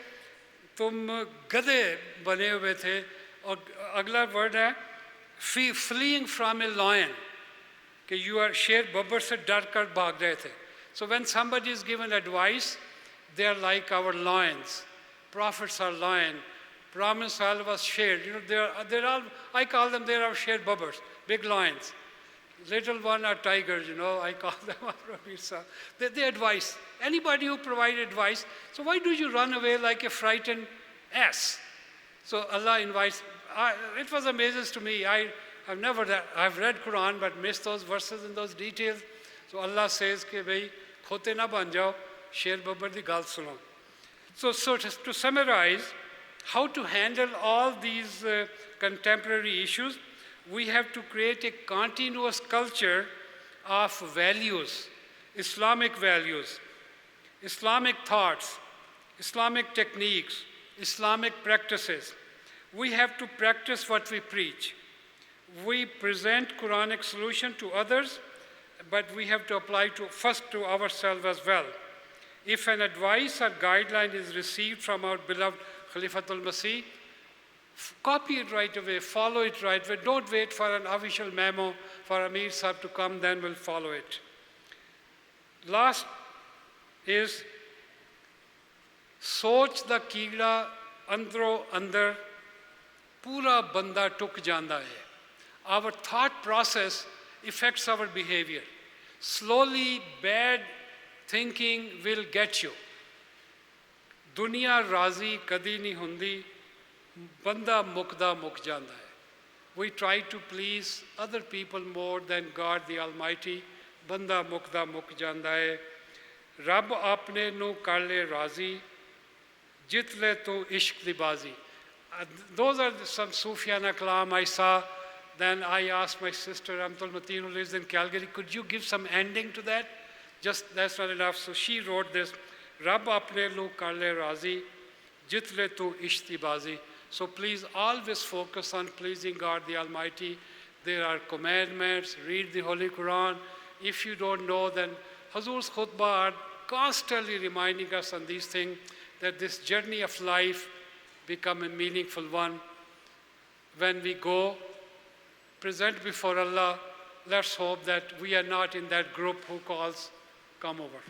तुम गधे बने हुए थे. और अगला वर्ड है fleeing from a lion. कि you are शेर बब्बर से डर कर भाग रहे थे. So when somebody is given advice, they are like our lions. Prophets are lion. Promise was sher. You know, they're all, I call them, they are sher babbars, big lions. Little one are tigers, you know, I call them they advise. Anybody who provide advice, so why do you run away like a frightened ass? So Allah invites, it was amazing to me. I've read Quran but missed those verses and those details. So Allah says कि भाई खोते ना बन जाओ शेर बब्बर दी गाल सुनो. So to summarize, how to handle all these contemporary issues, we have to create a continuous culture of values, Islamic values, Islamic thoughts, Islamic techniques, Islamic practices. We have to practice what we preach. We present Quranic solution to others, but we have to apply first to ourselves as well. If an advice or guideline is received from our beloved Khalifatul Masih, copy it right away, follow it right away. Don't wait for an official memo for Amir Sahib to come, then we'll follow it. Last is, सोच दा कीड़ा अंदरों अंदर पूरा बंदा टुक जांदा है. Our thought process affects our behavior. Slowly, bad thinking will get you. दुनिया राजी कदी नहीं हुंदी, बंदा मुकदा मुक जांदा है. We try to please other people more than God the Almighty. बंदा मुकदा मुक जांदा है. रब आपने नू कर ले राजी, जित ले तू इश्क दी बाजी. Those are some Sufiana kalam I saw. Then I asked my sister Amtul Mateen, who lives in Calgary, could you give some ending to that? Just that's not enough. So she wrote this. Rab apne lu kar le razi, jit le tu ishtibazi. So please always focus on pleasing God the Almighty. There are commandments, read the Holy Quran. If you don't know, then Hazur's khutbah are constantly reminding us on these things, that this journey of life become a meaningful one. When we go, present before Allah, let's hope that we are not in that group who calls, come over.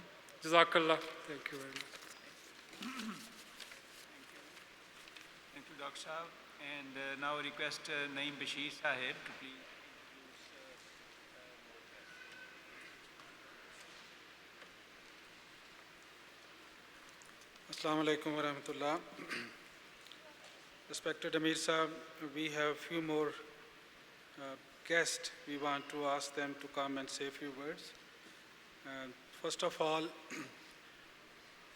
Jazakallah. Thank you very much. Thank you, Dr. Sahib. And now request Naeem Bashir Sahib to please. Assalamu alaikum wa rahmatullah. Respected Amir Sahib, we have few more guests. We want to ask them to come and say a few words. First of all,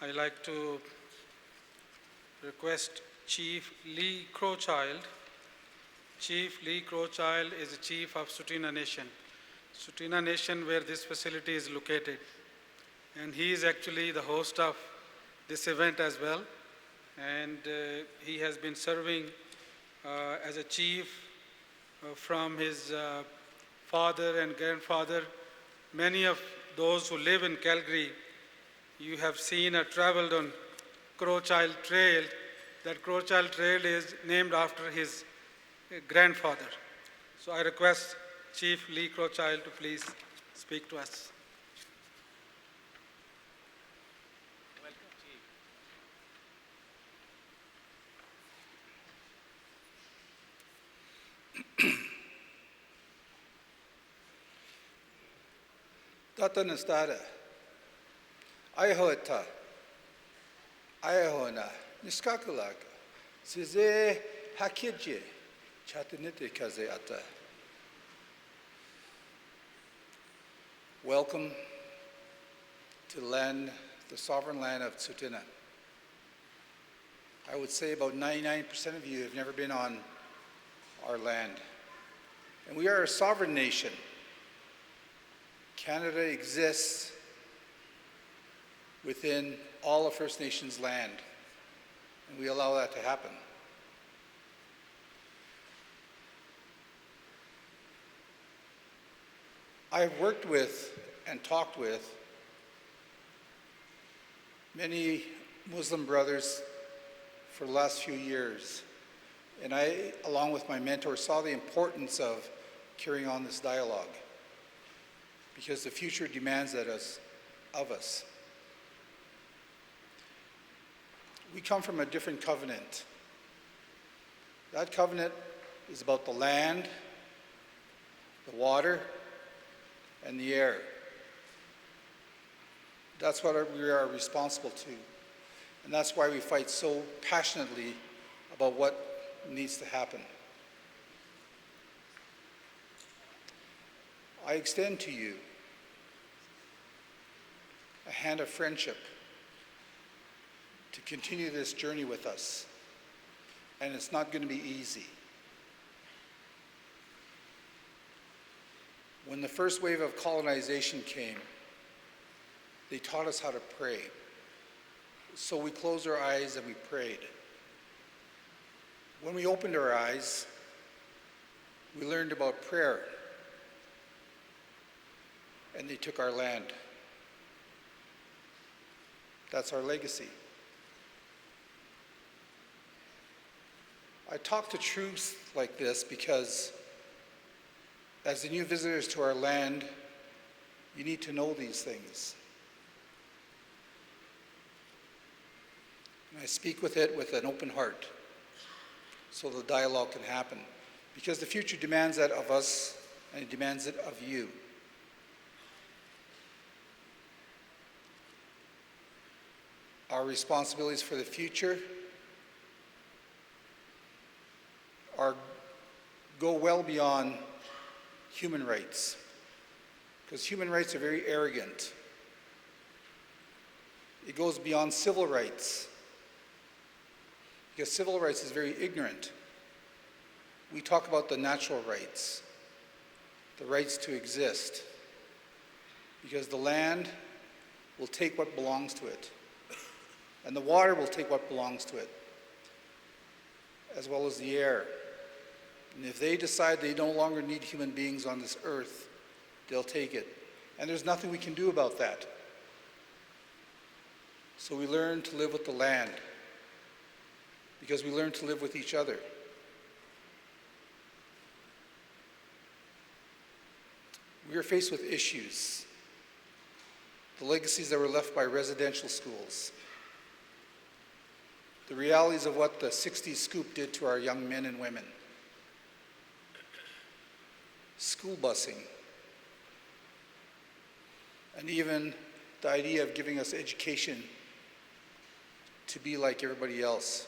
I like to request Chief Lee Crowchild. Chief Lee Crowchild is the chief of Sutina Nation. Sutina Nation, where this facility is located. And he is actually the host of this event as well. And he has been serving as a chief from his father and grandfather. Many of those who live in Calgary, you have seen or traveled on Crowchild Trail. That Crowchild Trail is named after his grandfather. So I request Chief Lee Crowchild to please speak to us. Tata Nastada, Ayahota, Ayahona, Niskakalaga, Size Hakidje, Chatanite Kazeata. Welcome to land, the sovereign land of Tsutina. I would say about 99% of you have never been on our land. And we are a sovereign nation. Canada exists within all of First Nations land, and we allow that to happen. I've worked with and talked with many Muslim brothers for the last few years, and I, along with my mentor, saw the importance of carrying on this dialogue, because the future demands that of us. We come from a different covenant. That covenant is about the land, the water, and the air. That's what we are responsible to. And that's why we fight so passionately about what needs to happen. I extend to you a hand of friendship to continue this journey with us. And it's not going to be easy. When the first wave of colonization came, they taught us how to pray. So we closed our eyes and we prayed. When we opened our eyes, we learned about prayer. And they took our land. That's our legacy. I talk to troops like this because as the new visitors to our land, you need to know these things. And I speak with it with an open heart so the dialogue can happen, because the future demands that of us and it demands it of you. Our responsibilities for the future go well beyond human rights, because human rights are very arrogant. It goes beyond civil rights, because civil rights is very ignorant. We talk about the natural rights, the rights to exist, because the land will take what belongs to it. And the water will take what belongs to it, as well as the air. And if they decide they no longer need human beings on this earth, they'll take it. And there's nothing we can do about that. So we learn to live with the land, because we learn to live with each other. We are faced with issues, the legacies that were left by residential schools, the realities of what the 60s scoop did to our young men and women, school busing, and even the idea of giving us education to be like everybody else.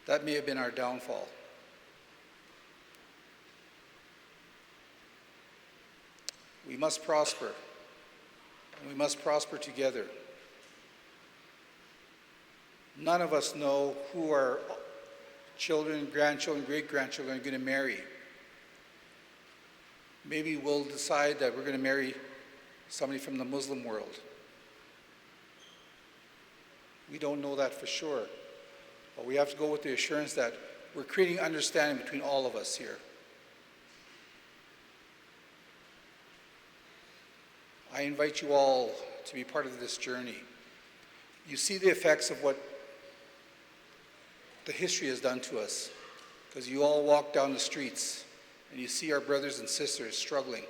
That may have been our downfall. We must prosper, and we must prosper together. None of us know who our children, grandchildren, great-grandchildren are going to marry. Maybe we'll decide that we're going to marry somebody from the Muslim world. We don't know that for sure, but we have to go with the assurance that we're creating understanding between all of us here. I invite you all to be part of this journey. You see the effects of what the history has done to us, because you all walk down the streets and you see our brothers and sisters struggling.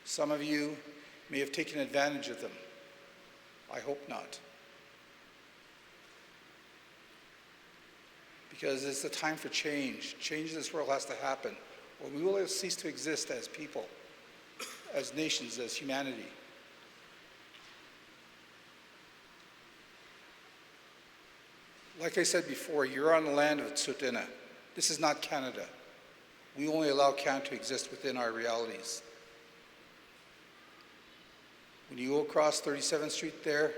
Some of you may have taken advantage of them. I hope not. Because it's the time for change. Change in this world has to happen, or we will cease to exist as people, as nations, as humanity. Like I said before, you're on the land of Tsutena. This is not Canada. We only allow Canada to exist within our realities. When you go across 37th Street there,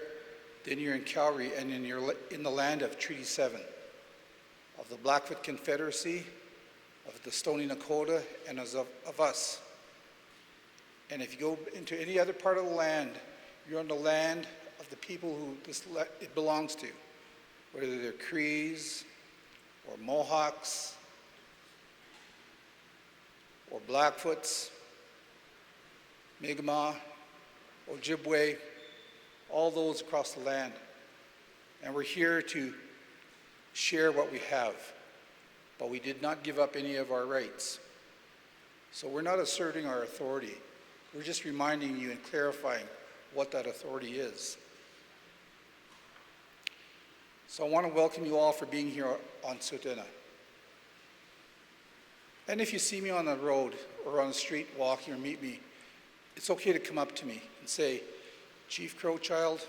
then you're in Calgary, and then you're in the land of Treaty 7, of the Blackfoot Confederacy, of the Stoney Nakoda, and of us. And if you go into any other part of the land, you're on the land of the people who it belongs to, whether they're Crees, or Mohawks, or Blackfoots, Mi'kmaq, Ojibwe, all those across the land. And we're here to share what we have, but we did not give up any of our rights. So we're not asserting our authority. We're just reminding you and clarifying what that authority is. So I want to welcome you all for being here on Tsutena. And if you see me on the road or on the street walking or meet me, it's okay to come up to me and say, Chief Crowchild,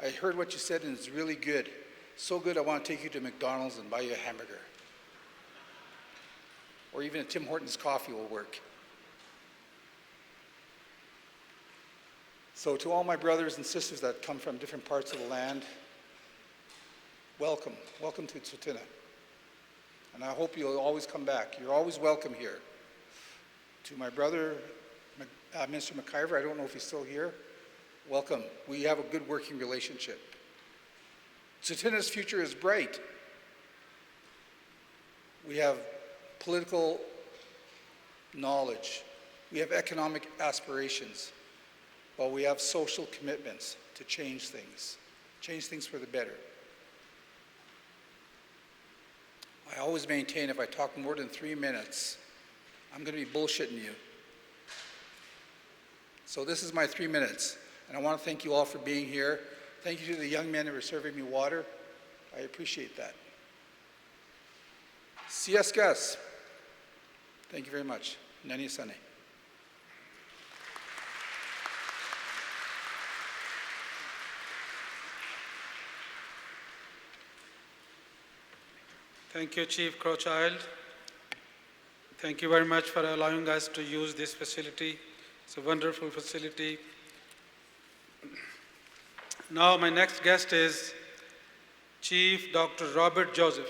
I heard what you said and it's really good. So good I want to take you to McDonald's and buy you a hamburger. Or even a Tim Hortons coffee will work. So to all my brothers and sisters that come from different parts of the land, welcome. Welcome to Tsutena. And I hope you'll always come back. You're always welcome here. To my brother, Mr. McIver, I don't know if he's still here. Welcome. We have a good working relationship. Tsutena's future is bright. We have political knowledge. We have economic aspirations. But we have social commitments to change things for the better. I always maintain if I talk more than 3 minutes, I'm going to be bullshitting you. So this is my 3 minutes, and I want to thank you all for being here. Thank you to the young men who are serving me water. I appreciate that. Siaskas. Thank you very much. Nani Sane. Thank you, Chief Crowchild. Thank you very much for allowing us to use this facility. It's a wonderful facility. Now my next guest is Chief Dr. Robert Joseph.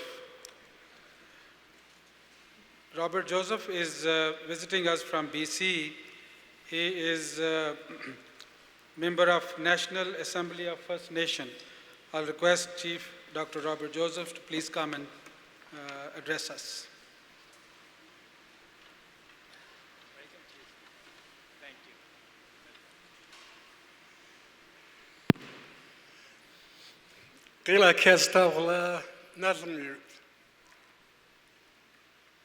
Robert Joseph is visiting us from BC, He is a member of National Assembly of First Nation. I'll request Chief Dr. Robert Joseph to please come and address us.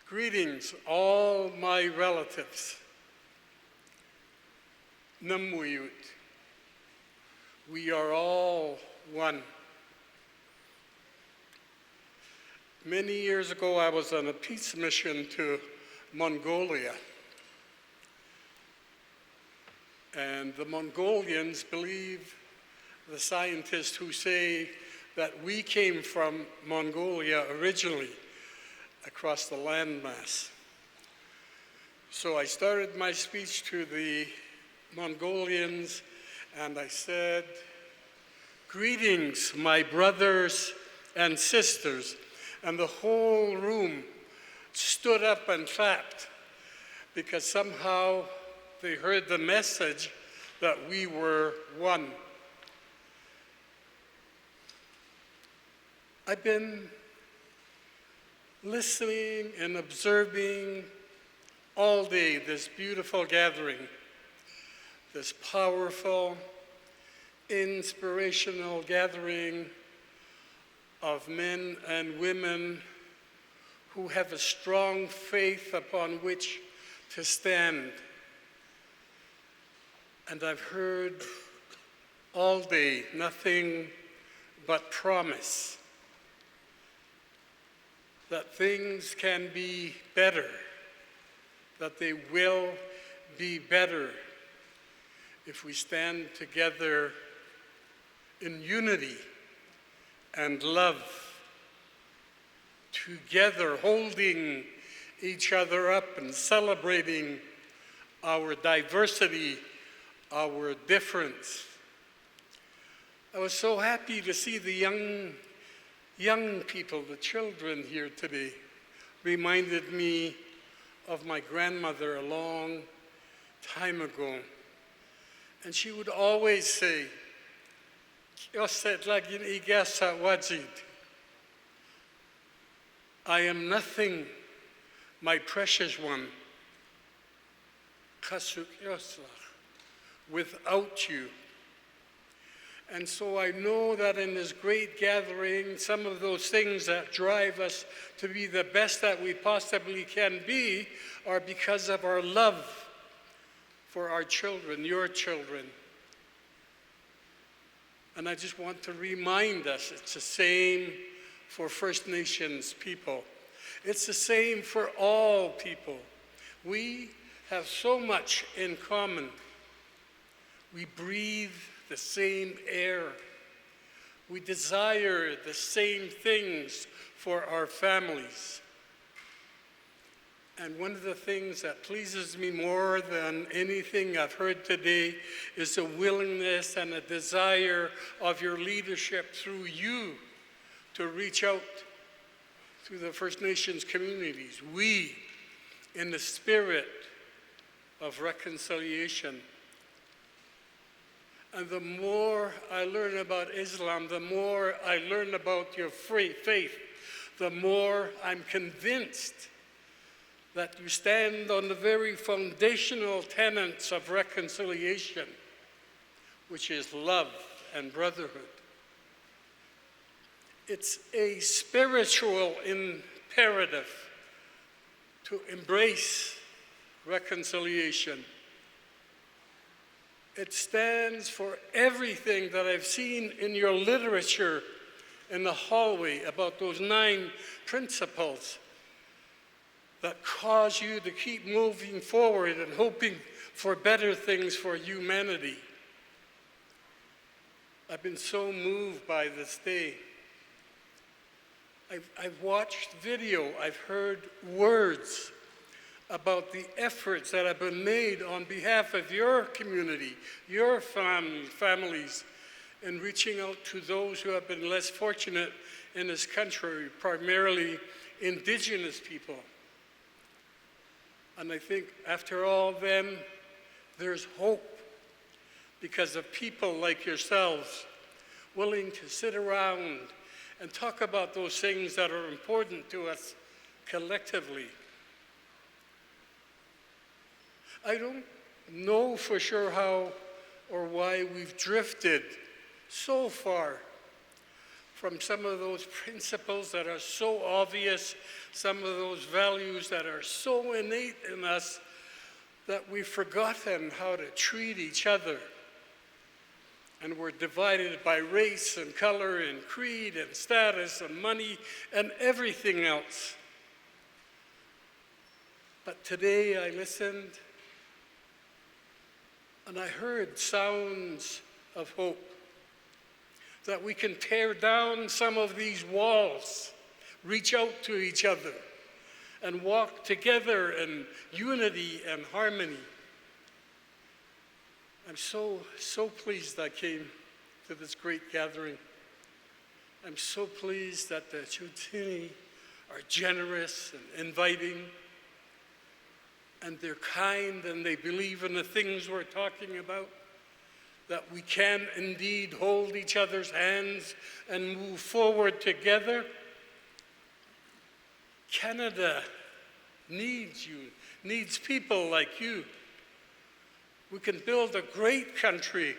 Greetings, all my relatives. Namuyut. We are all one. Many years ago, I was on a peace mission to Mongolia. And the Mongolians believe the scientists who say that we came from Mongolia originally across the landmass. So I started my speech to the Mongolians and I said, "Greetings, my brothers and sisters." And the whole room stood up and clapped because somehow they heard the message that we were one. I've been listening and observing all day this beautiful gathering, this powerful, inspirational gathering of men and women who have a strong faith upon which to stand. And I've heard all day nothing but promise that things can be better, that they will be better if we stand together in unity and love, together holding each other up and celebrating our diversity, our difference. I was so happy to see the young people, the children here today. Reminded me of my grandmother a long time ago. And she would always say, "I am nothing, my precious one, without you." And so I know that in this great gathering, some of those things that drive us to be the best that we possibly can be are because of our love for our children, your children. And I just want to remind us, it's the same for First Nations people. It's the same for all people. We have so much in common. We breathe the same air. We desire the same things for our families. And one of the things that pleases me more than anything I've heard today is the willingness and the desire of your leadership through you to reach out to the First Nations communities. We, in the spirit of reconciliation. And the more I learn about Islam, the more I learn about your faith, the more I'm convinced that you stand on the very foundational tenets of reconciliation, which is love and brotherhood. It's a spiritual imperative to embrace reconciliation. It stands for everything that I've seen in your literature in the hallway about those 9 principles that cause you to keep moving forward and hoping for better things for humanity. I've been so moved by this day. I've watched video, I've heard words about the efforts that have been made on behalf of your community, your families, in reaching out to those who have been less fortunate in this country, primarily Indigenous people. And I think after all them, there's hope because of people like yourselves willing to sit around and talk about those things that are important to us collectively. I don't know for sure how or why we've drifted so far from some of those principles that are so obvious, some of those values that are so innate in us that we've forgotten how to treat each other. And we're divided by race and color and creed and status and money and everything else. But today I listened and I heard sounds of hope, that we can tear down some of these walls, reach out to each other, and walk together in unity and harmony. I'm so pleased I came to this great gathering. I'm so pleased that the Choudhary are generous and inviting, and they're kind, and they believe in the things we're talking about, that we can indeed hold each other's hands and move forward together. Canada needs you, needs people like you. We can build a great country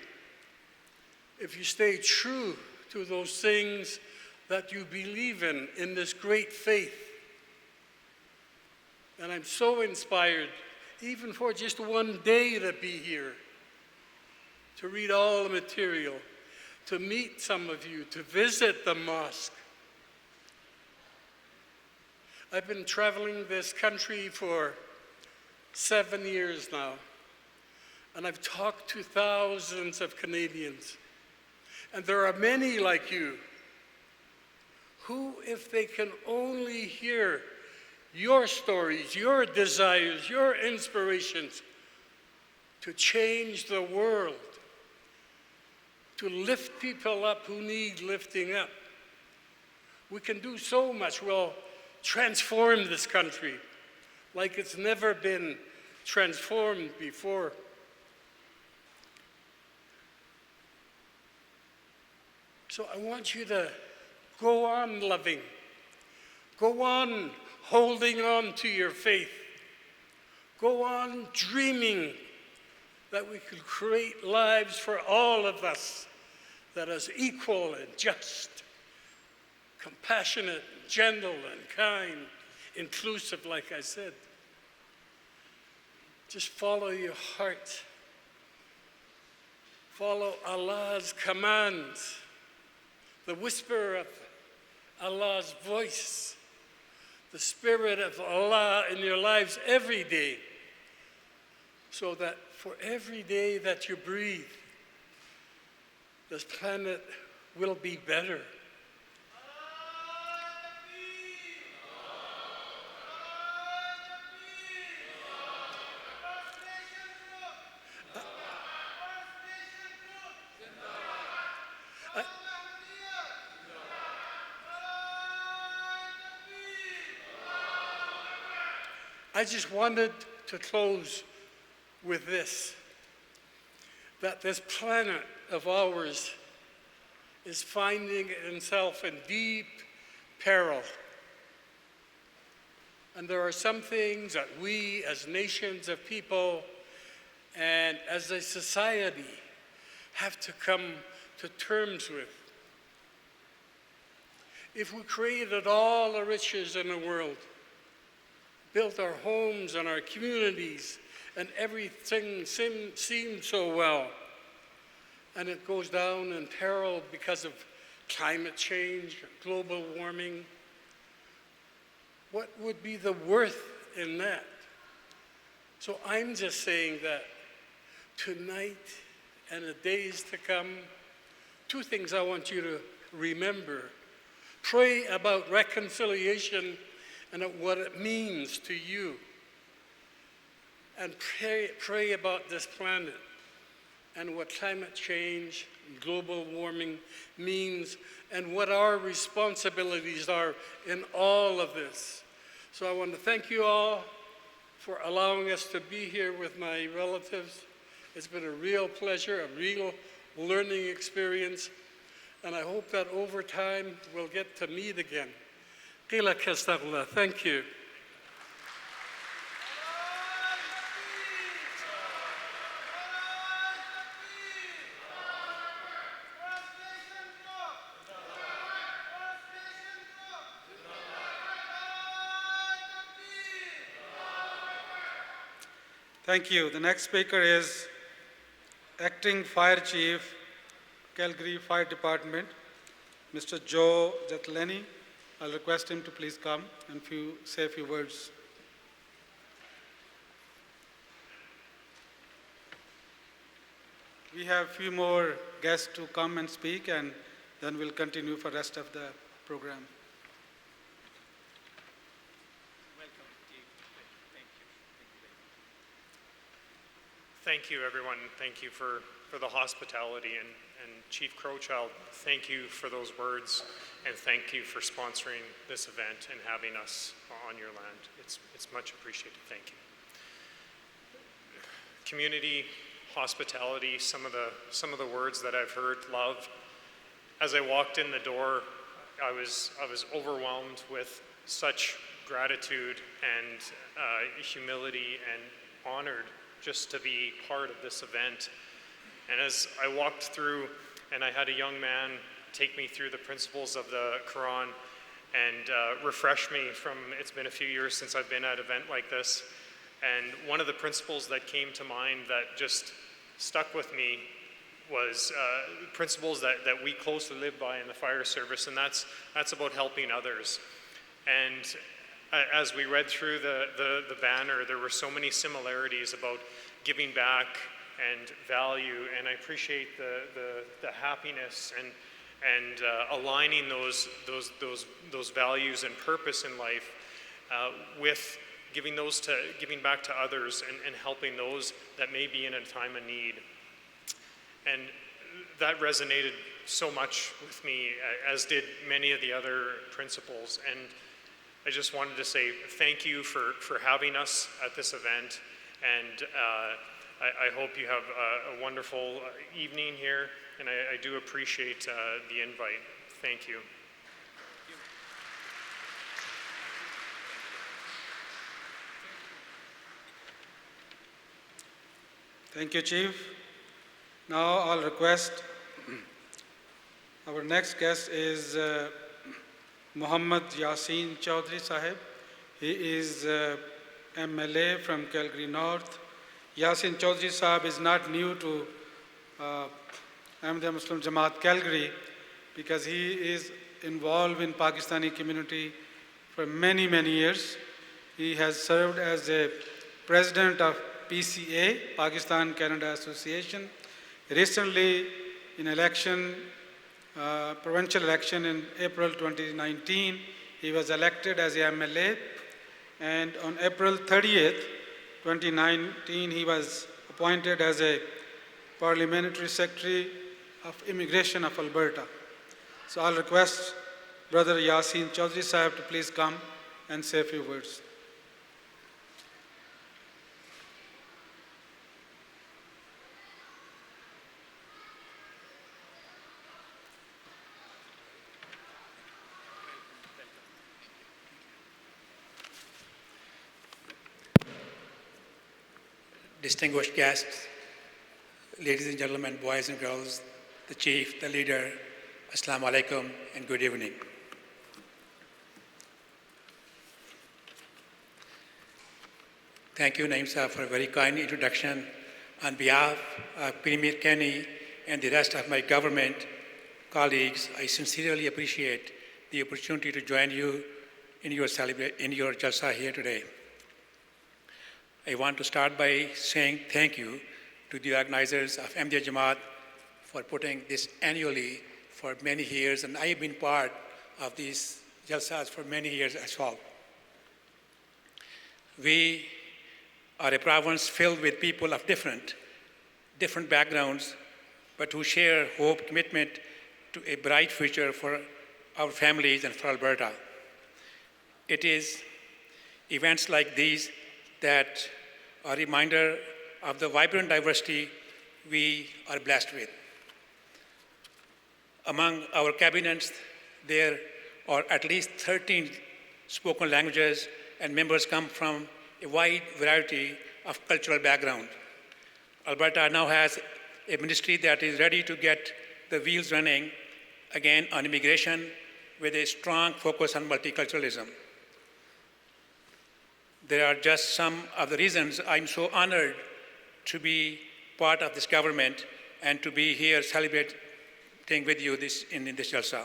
if you stay true to those things that you believe in this great faith. And I'm so inspired, even for just one day to be here, to read all the material, to meet some of you, to visit the mosque. I've been traveling this country for 7 years now, and I've talked to thousands of Canadians. And there are many like you who, if they can only hear your stories, your desires, your inspirations to change the world, to lift people up who need lifting up. We can do so much. We'll transform this country like it's never been transformed before. So I want you to go on loving, go on holding on to your faith, go on dreaming that we could create lives for all of us that is equal and just, compassionate, gentle and kind, inclusive, like I said. Just follow your heart. Follow Allah's commands, the whisper of Allah's voice, the spirit of Allah in your lives every day, so that for every day that you breathe, this planet will be better. I just wanted to close with this, that this planet of ours is finding itself in deep peril. And there are some things that we as nations of people and as a society have to come to terms with. If we created all the riches in the world, built our homes and our communities, and everything seemed so well, and it goes down in peril because of climate change, global warming, what would be the worth in that? So I'm just saying that tonight and the days to come, two things I want you to remember. Pray about reconciliation and what it means to you. And pray about this planet and what climate change, global warming means, and what our responsibilities are in all of this. So I want to thank you all for allowing us to be here with my relatives It's been a real pleasure, a real learning experience, and I hope that over time we'll get to meet again. Qila kastagla, thank you. Thank you. The next speaker is Acting Fire Chief, Calgary Fire Department, Mr. Joe Jatleni. I'll request him to please come and say a few words. We have a few more guests to come and speak, and then we'll continue for the rest of the program. Thank you, everyone. Thank you for the hospitality. And Chief Crowchild, thank you for those words, and thank you for sponsoring this event and having us on your land. It's much appreciated. Thank you. Community, hospitality, some of the words that I've heard, love. As I walked in the door, I was overwhelmed with such gratitude and humility, and honored just to be part of this event. And as I walked through, and I had a young man take me through the principles of the Quran and refresh me from, it's been a few years since I've been at an event like this, and one of the principles that came to mind that just stuck with me was principles that we closely live by in the fire service, and that's about helping others. And as we read through the banner, there were so many similarities about giving back and value, and I appreciate the happiness and aligning those values and purpose in life with giving back to others and helping those that may be in a time of need. And that resonated so much with me, as did many of the other principles. And I just wanted to say thank you for having us at this event, and I hope you have a wonderful evening here, and I do appreciate the invite. Thank you. Thank you, Chief. Now I'll request our next guest is Mohammed Yaseen Choudhary Sahib. He is MLA from Calgary North. Yaseen Choudhary Sahib is not new to Ahmadiyya Muslim Jamaat Calgary, because he is involved in Pakistani community for many, many years. He has served as a president of PCA, Pakistan Canada Association. Recently, in provincial election in April 2019, he was elected as a MLA, and on April 30th, 2019, he was appointed as a Parliamentary Secretary of Immigration of Alberta. So I'll request Brother Yaseen Choudhary Sahib to please come and say a few words. Distinguished guests, ladies and gentlemen, boys and girls, the chief, the leader, Assalamu alaikum and good evening. Thank you, Naeem Sahib, for a very kind introduction. On behalf of Premier Kenny and the rest of my government colleagues, I sincerely appreciate the opportunity to join you in your Jalsa here today. I want to start by saying thank you to the organizers of Ahmadiyya Jamaat for putting this annually for many years, and I have been part of these Jalsas for many years as well. We are a province filled with people of different backgrounds, but who share hope, commitment to a bright future for our families and for Alberta. It is events like these that are a reminder of the vibrant diversity we are blessed with. Among our cabinets, there are at least 13 spoken languages, and members come from a wide variety of cultural background. Alberta now has a ministry that is ready to get the wheels running again on immigration with a strong focus on multiculturalism. There are just some of the reasons I'm so honored to be part of this government and to be here celebrating with you in this Jalsa.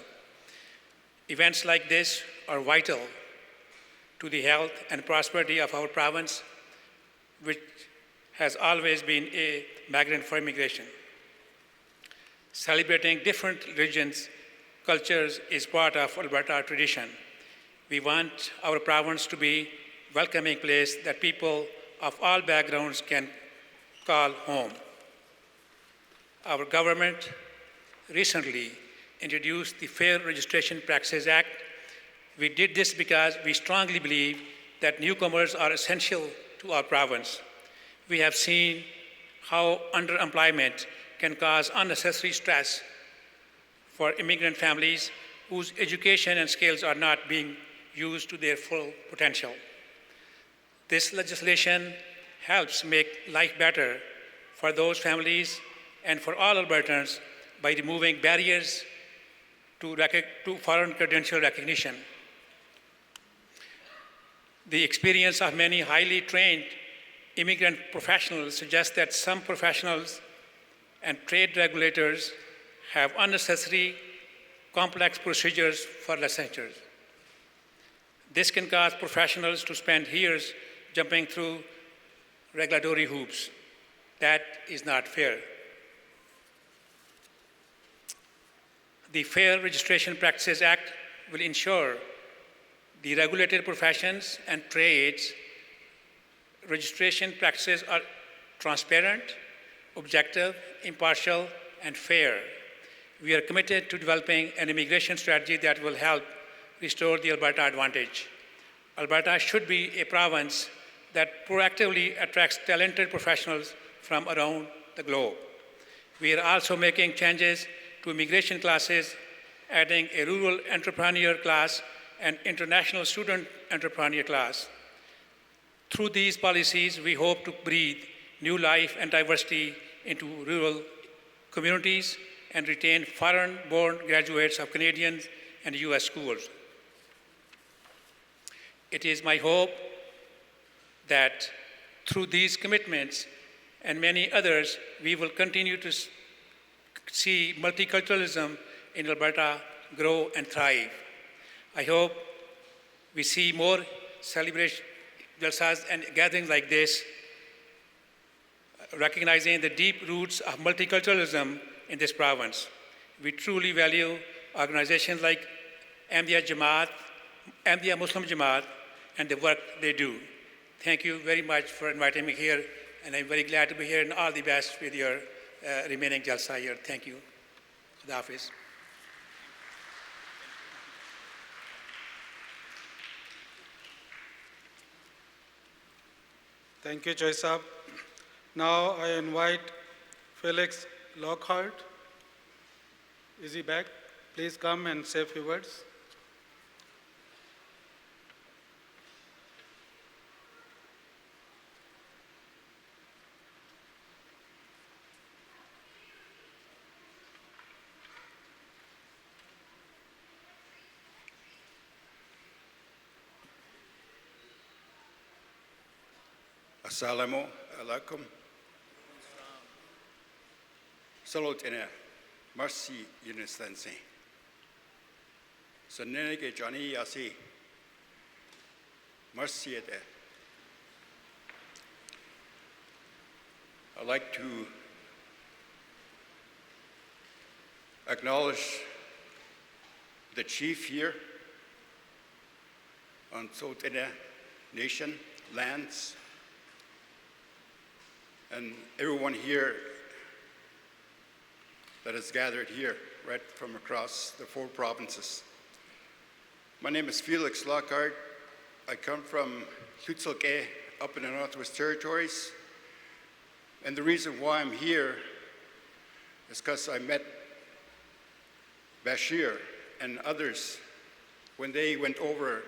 Events like this are vital to the health and prosperity of our province, which has always been a magnet for immigration. Celebrating different religions, cultures is part of Alberta tradition. We want our province to be a welcoming place that people of all backgrounds can call home. Our government recently introduced the Fair Registration Practices Act. We did this because we strongly believe that newcomers are essential to our province. We have seen how underemployment can cause unnecessary stress for immigrant families whose education and skills are not being used to their full potential. This legislation helps make life better for those families and for all Albertans by removing barriers to foreign credential recognition. The experience of many highly trained immigrant professionals suggests that some professionals and trade regulators have unnecessary complex procedures for licensures. This can cause professionals to spend years jumping through regulatory hoops. That is not fair. The Fair Registration Practices Act will ensure the regulated professions and trades registration practices are transparent, objective, impartial, and fair. We are committed to developing an immigration strategy that will help restore the Alberta advantage. Alberta should be a province that proactively attracts talented professionals from around the globe. We are also making changes to immigration classes, adding a rural entrepreneur class and international student entrepreneur class. Through these policies, we hope to breathe new life and diversity into rural communities and retain foreign-born graduates of Canadian and US schools. It is my hope that through these commitments and many others, we will continue to see multiculturalism in Alberta grow and thrive. I hope we see more celebration, jalsas and gatherings like this, recognizing the deep roots of multiculturalism in this province. We truly value organizations like Ahmadiyya Muslim Jamaat and the work they do. Thank you very much for inviting me here, and I'm very glad to be here, and all the best with your remaining jalsa here. Thank you. Khuda Hafiz. Thank you, Joy Sahib. Now I invite Felix Lockhart. Is he back? Please come and say a few words. Assalamu alaikum. Salut ina mercy unistansi. Sanene ke Johnny Yaseen mercy ete. I'd like to acknowledge the chief here on South Nation lands, and everyone here that is gathered here, right from across the 4 provinces. My name is Felix Lockhart. I come from Choudhary up in the Northwest Territories. And the reason why I'm here is because I met Bashir and others when they went over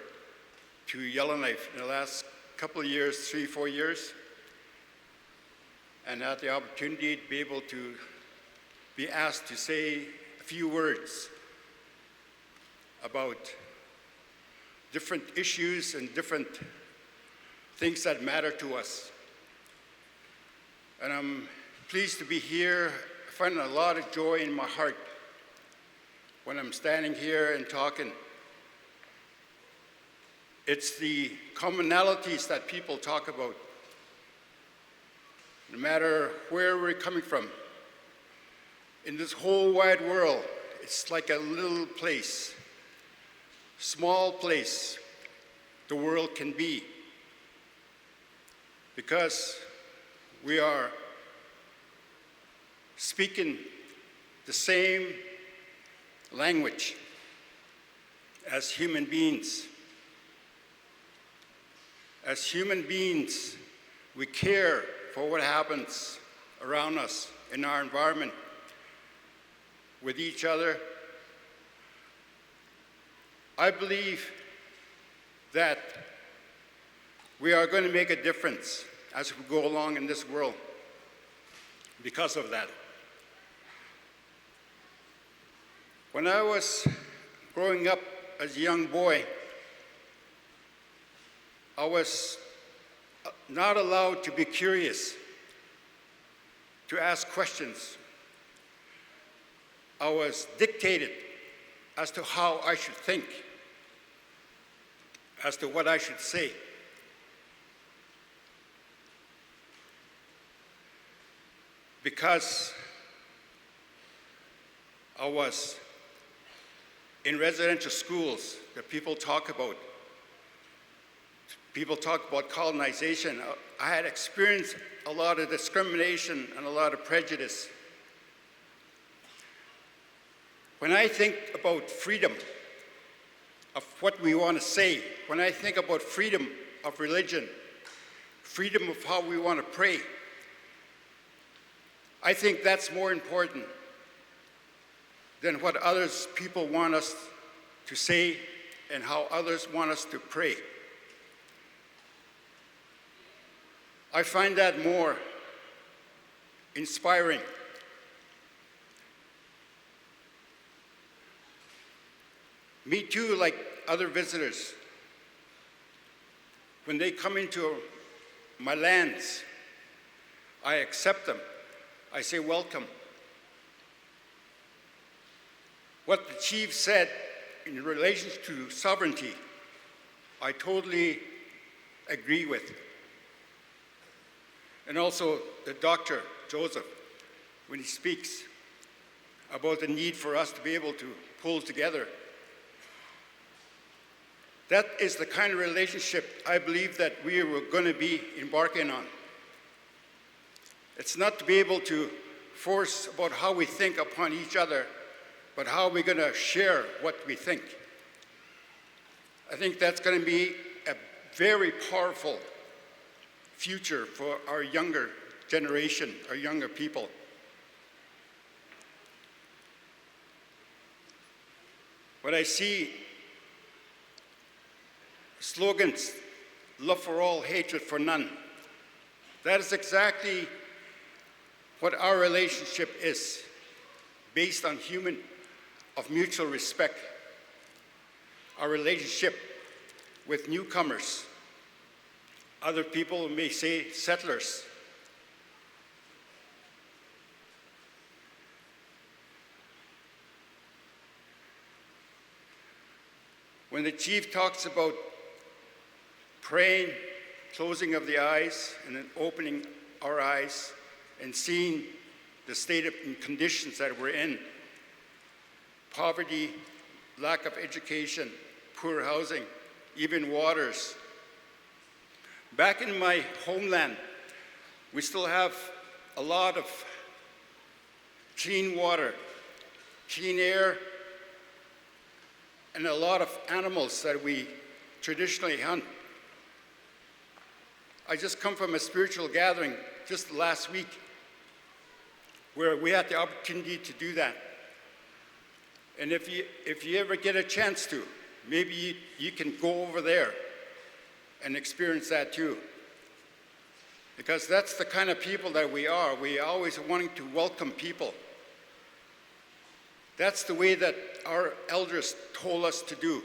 to Yellowknife in the last couple of years, 3-4 years, and had the opportunity to be able to be asked to say a few words about different issues and different things that matter to us. And I'm pleased to be here. I find a lot of joy in my heart when I'm standing here and talking. It's the commonalities that people talk about, no matter where we're coming from. In this whole wide world, it's like a little place, small place the world can be, because we are speaking the same language as human beings. As human beings, we care for what happens around us in our environment, with each other. I believe that we are going to make a difference as we go along in this world because of that. When I was growing up as a young boy, I was not allowed to be curious, to ask questions. I was dictated as to how I should think, as to what I should say. Because I was in residential schools that people talk about colonization. I had experienced a lot of discrimination and a lot of prejudice. When I think about freedom of what we want to say, when I think about freedom of religion, freedom of how we want to pray, I think that's more important than what others people want us to say and how others want us to pray. I find that more inspiring. Me too, like other visitors, when they come into my lands, I accept them. I say welcome. What the chief said in relation to sovereignty, I totally agree with. And also the Dr. Joseph, when he speaks about the need for us to be able to pull together. That is the kind of relationship I believe that we were going to be embarking on. It's not to be able to force about how we think upon each other, but how we're going to share what we think. I think that's going to be a very powerful future for our younger generation, our younger people. When I see slogans, love for all, hatred for none, that is exactly what our relationship is, based on of mutual respect. Our relationship with newcomers. Other people may say settlers. When the chief talks about praying, closing of the eyes, and then opening our eyes and seeing the state and conditions that we're in, poverty, lack of education, poor housing, even waters. Back in my homeland, we still have a lot of clean water, clean air, and a lot of animals that we traditionally hunt. I just come from a spiritual gathering just last week where we had the opportunity to do that. And if you ever get a chance to, maybe you can go over there and experience that too. Because that's the kind of people that we are. We are always wanting to welcome people. That's the way that our elders told us to do,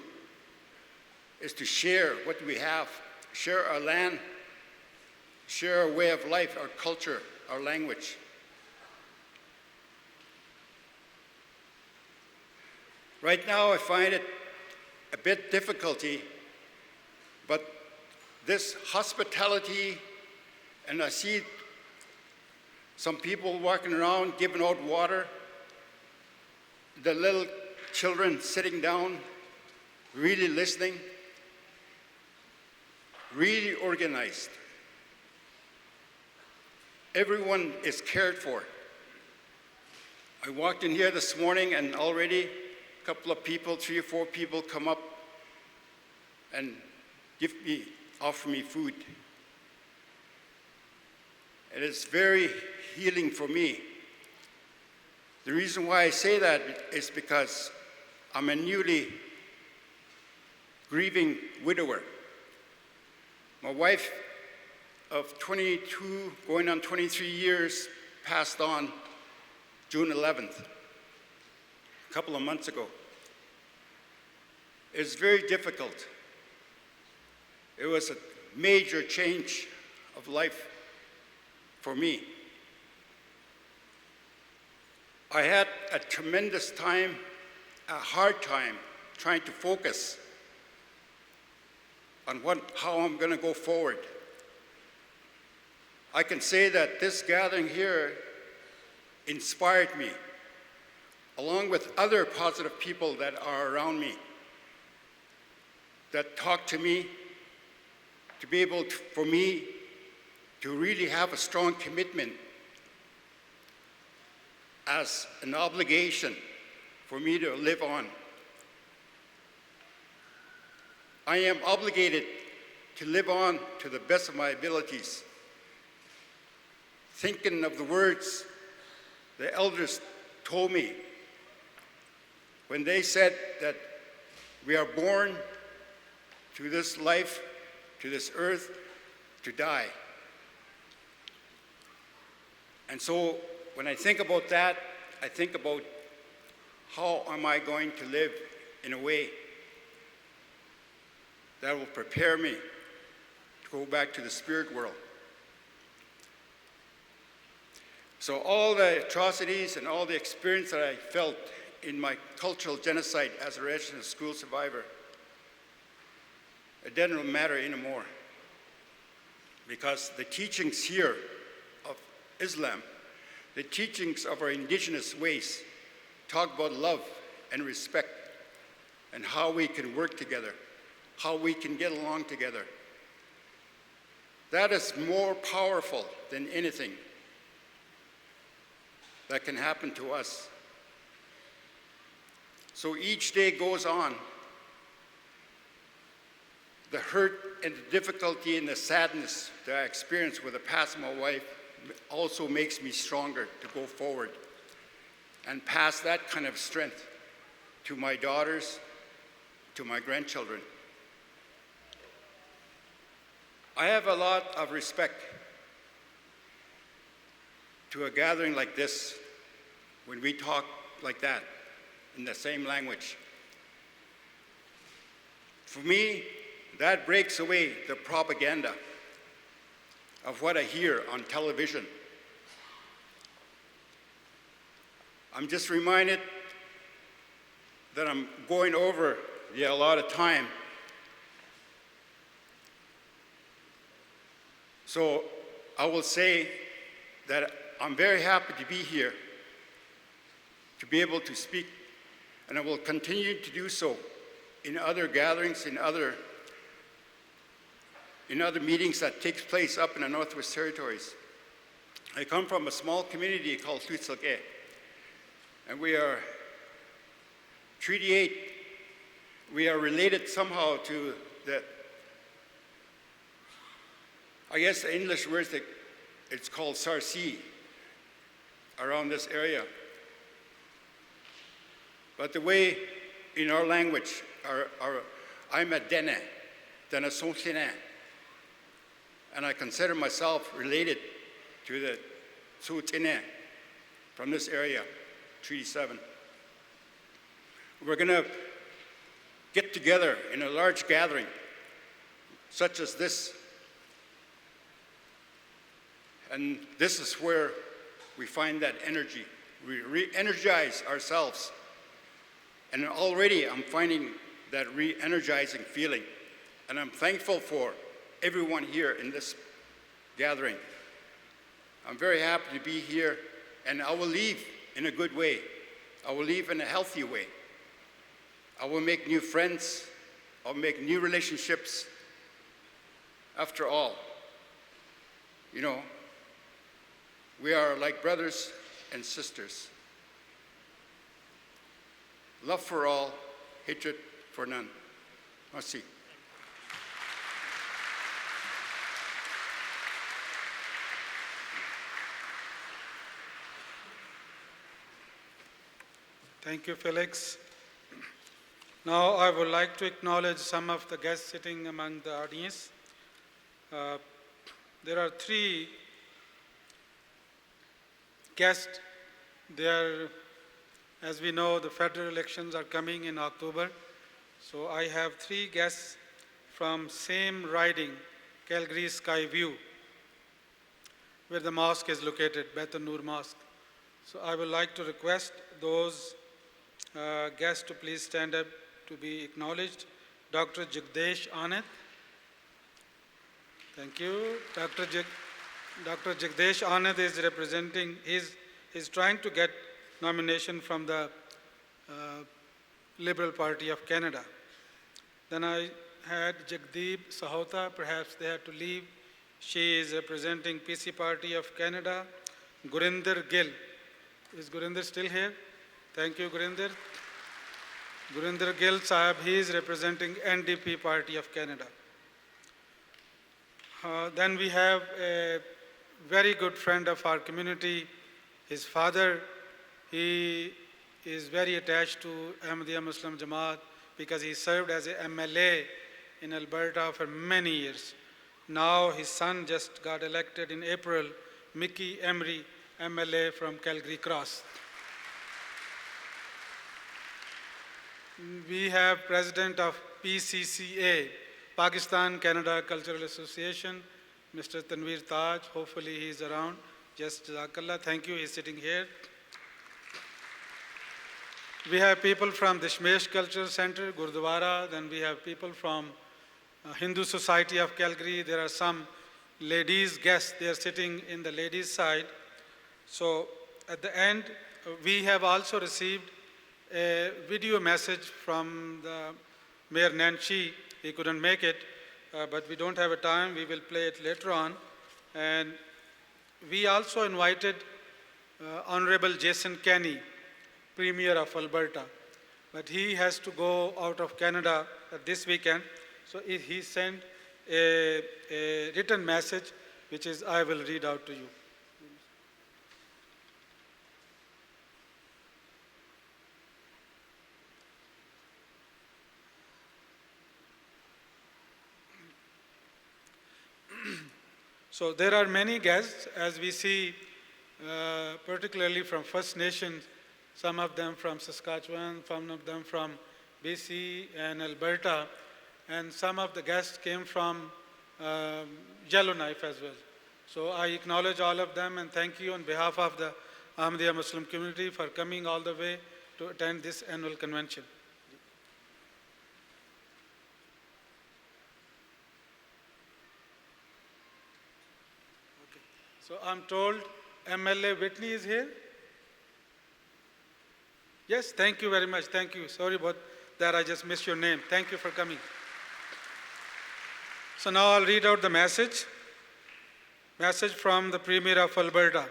is to share what we have, share our land, share our way of life, our culture, our language. Right now, I find it a bit difficulty, but this hospitality, and I see some people walking around giving out water, the little children sitting down, really listening, really organized. Everyone is cared for. I walked in here this morning and already a couple of people, 3 or 4 people come up and offer me food. It is very healing for me. The reason why I say that is because I'm a newly grieving widower. My wife of 22, going on 23 years, passed on June 11th, a couple of months ago. It's very difficult. It was a major change of life for me. I had a tremendous time, a hard time, trying to focus on how I'm going to go forward. I can say that this gathering here inspired me, along with other positive people that are around me, that talk to me, to be able to, for me to really have a strong commitment as an obligation for me to live on. I am obligated to live on to the best of my abilities, thinking of the words the elders told me when they said that we are born to this life, to this earth, to die. And so when I think about that, I think about how am I going to live in a way that will prepare me to go back to the spirit world. So all the atrocities and all the experience that I felt in my cultural genocide as a registered school survivor, it didn't matter anymore, because the teachings here of Islam, the teachings of our indigenous ways, talk about love and respect and how we can work together, how we can get along together. That is more powerful than anything that can happen to us. So each day goes on. The hurt and the difficulty and the sadness that I experienced with the passing of my wife also makes me stronger to go forward and pass that kind of strength to my daughters, to my grandchildren. I have a lot of respect to a gathering like this when we talk like that in the same language. For me, that breaks away the propaganda of what I hear on television. I'm just reminded that I'm going over the allotted time. So I will say that I'm very happy to be here, to be able to speak, and I will continue to do so in other gatherings, in other meetings that takes place up in the Northwest Territories. I come from a small community called Tuitsalke, and we are Treaty 8. We are related somehow to the, I guess the English word, it's called Sarsi, around this area. But the way in our language, I'm a Dene Sonsine, and I consider myself related to the Tsutine from this area, Treaty 7. We're going to get together in a large gathering, such as this. And this is where we find that energy. We re-energize ourselves. And already I'm finding that re-energizing feeling. And I'm thankful for everyone here in this gathering. I'm very happy to be here, and I will leave in a good way. I will leave in a healthy way. I will make new friends. I'll make new relationships. After all, you know, we are like brothers and sisters. Love for all, hatred for none. Merci. Thank you, Felix. Now I would like to acknowledge some of the guests sitting among the audience. There are 3 guests. They are, as we know, the federal elections are coming in October. So I have 3 guests from same riding, Calgary Skyview, where the mosque is located, Beit Noor Mosque. So I would like to request those guests to please stand up to be acknowledged. Dr. Jagdesh Anand. Thank you. Dr. Jagdesh Anand is representing, he's trying to get nomination from the Liberal Party of Canada. Then I had Jagdeep Sahota, perhaps they had to leave. She is representing PC Party of Canada. Gurinder Gill. Is Gurinder still here? Thank you, Gurinder. Gurinder Gill Sahib, he is representing NDP Party of Canada. Then we have a very good friend of our community. His father, he is very attached to Ahmadiyya Muslim Jamaat because he served as a MLA in Alberta for many years. Now his son just got elected in April, Mickey Emery, MLA from Calgary Cross. We have President of PCCA, Pakistan Canada Cultural Association, Mr. Tanveer Taj. Hopefully he is around. Just Jazakallah. Thank you. He is sitting here. We have people from the Dishmesh Cultural Center, Gurdwara. Then we have people from Hindu Society of Calgary. There are some ladies guests. They are sitting in the ladies' side. So at the end, we have also received a video message from the Mayor Nancy. He couldn't make it, but we don't have a time. We will play it later on. And we also invited Honorable Jason Kenney, Premier of Alberta, but he has to go out of Canada this weekend. So he sent a written message, which is I will read out to you. So there are many guests, as we see, particularly from First Nations, some of them from Saskatchewan, some of them from BC and Alberta, and some of the guests came from Yellowknife as well. So I acknowledge all of them and thank you on behalf of the Ahmadiyya Muslim community for coming all the way to attend this annual convention. So I'm told MLA Whitney is here. Yes, thank you very much. Thank you. Sorry about that. I just missed your name. Thank you for coming. So now I'll read out the message. Message from the Premier of Alberta.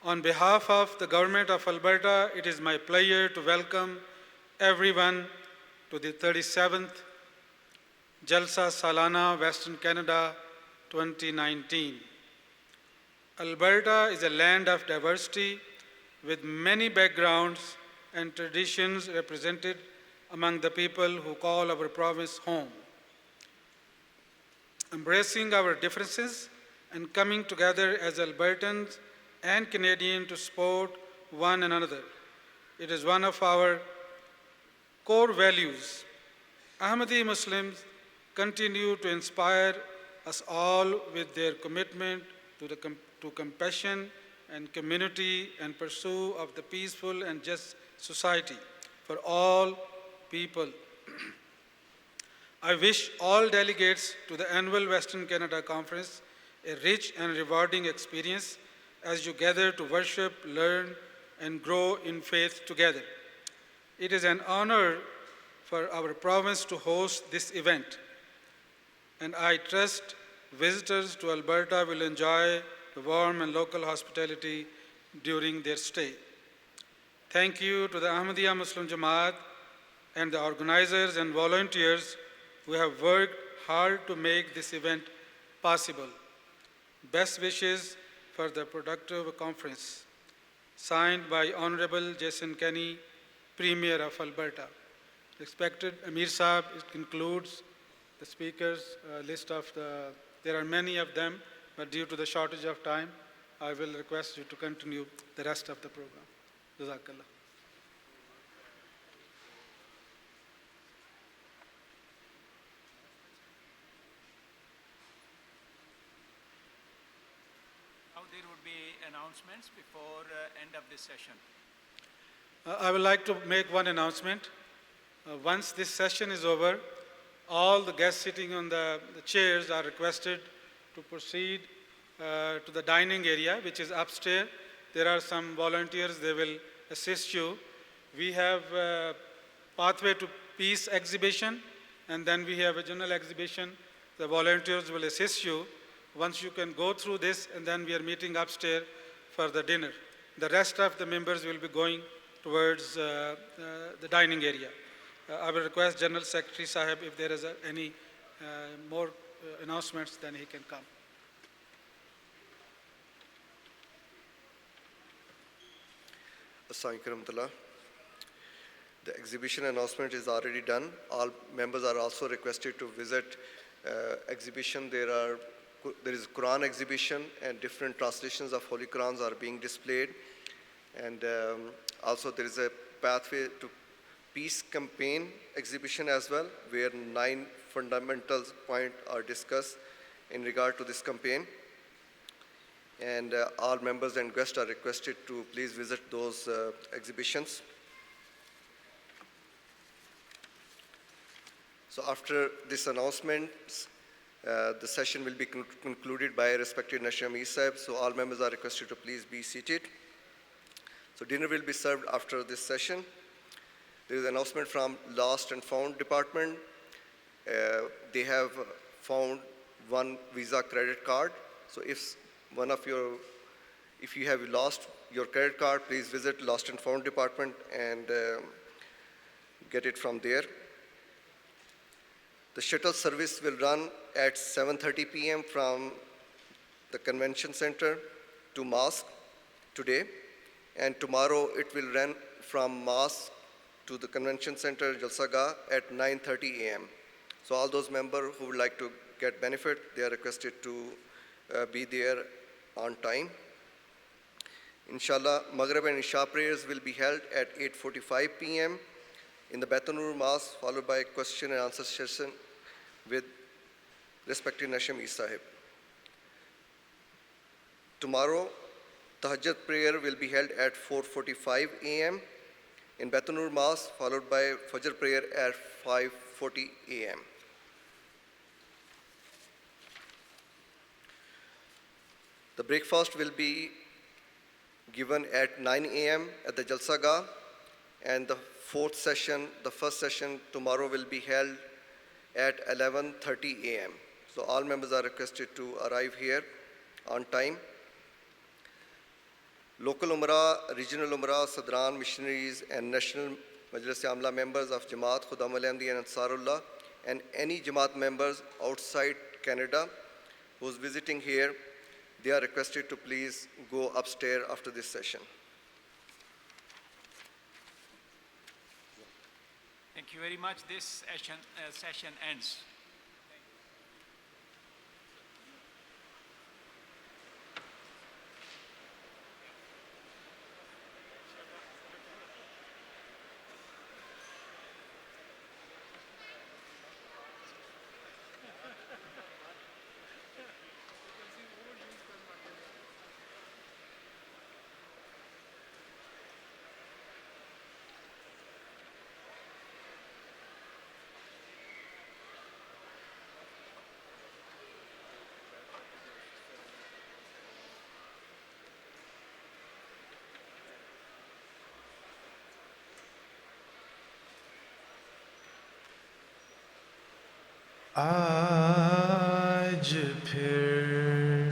On behalf of the Government of Alberta, it is my pleasure to welcome everyone to the 37th Jalsa Salana, Western Canada 2019. Alberta is a land of diversity with many backgrounds and traditions represented among the people who call our province home. Embracing our differences and coming together as Albertans and Canadians to support one another. It is one of our core values. Ahmadi Muslims continue to inspire us all with their commitment to compassion and community and pursuit of the peaceful and just society for all people. I wish all delegates to the annual Western Canada Conference a rich and rewarding experience as you gather to worship, learn, and grow in faith together. It is an honor for our province to host this event, and I trust visitors to Alberta will enjoy the warm and local hospitality during their stay. Thank you to the Ahmadiyya Muslim Jamaat and the organizers and volunteers who have worked hard to make this event possible. Best wishes for the productive conference. Signed by Honorable Jason Kenney, Premier of Alberta. Respected Amir Sahib, it concludes the speakers list of there are many of them, but due to the shortage of time, I will request you to continue the rest of the program. Jazakallah. Now there would be announcements before end of this session. I would like to make one announcement. Once this session is over, all the guests sitting on the chairs are requested to proceed to the dining area, which is upstairs. There are some volunteers, they will assist you. We have a Pathway to Peace exhibition, and then we have a general exhibition. The volunteers will assist you. Once you can go through this, and then we are meeting upstairs for the dinner. The rest of the members will be going towards the dining area. I will request General Secretary Sahib if there is any more announcements, then he can come. Assalamu alaikum. The exhibition announcement is already done. All members are also requested to visit exhibition. There is Quran exhibition, and different translations of Holy Qurans are being displayed. And also there is a Pathway to Peace campaign exhibition as well, where 9 fundamental points are discussed in regard to this campaign. And all members and guests are requested to please visit those exhibitions. So after this announcement, the session will be concluded by respected National Amir Sahib. So all members are requested to please be seated. So dinner will be served after this session. There is an announcement from Lost and Found Department. They have found one Visa credit card. So if you have lost your credit card, please visit Lost and Found Department and get it from there. The shuttle service will run at 7:30 p.m. from the convention center to mosque today, and tomorrow it will run from mosque to the convention center Jalsa at 9:30 a.m. So all those members who would like to get benefit, they are requested to be there on time. Inshallah, Maghrib and Isha prayers will be held at 8:45 p.m. in the Baitanur Mosque, followed by a question and answer session with respected National Amir Sahib. Tomorrow, Tahajjud prayer will be held at 4:45 a.m. in Baitanur Mosque, followed by Fajr prayer at 5:40 a.m. The breakfast will be given at 9 a.m. at the Jalsa Gah, and the first session tomorrow will be held at 11:30 a.m. So all members are requested to arrive here on time. Local Umrah, Regional Umrah, Sadran, missionaries, and National Majlis Amla members of Jamaat, Khudam al-Ahmadi and Ansarullah, and any Jamaat members outside Canada who's visiting here, they are requested to please go upstairs after this session. Thank you very much. This session ends. آج پھر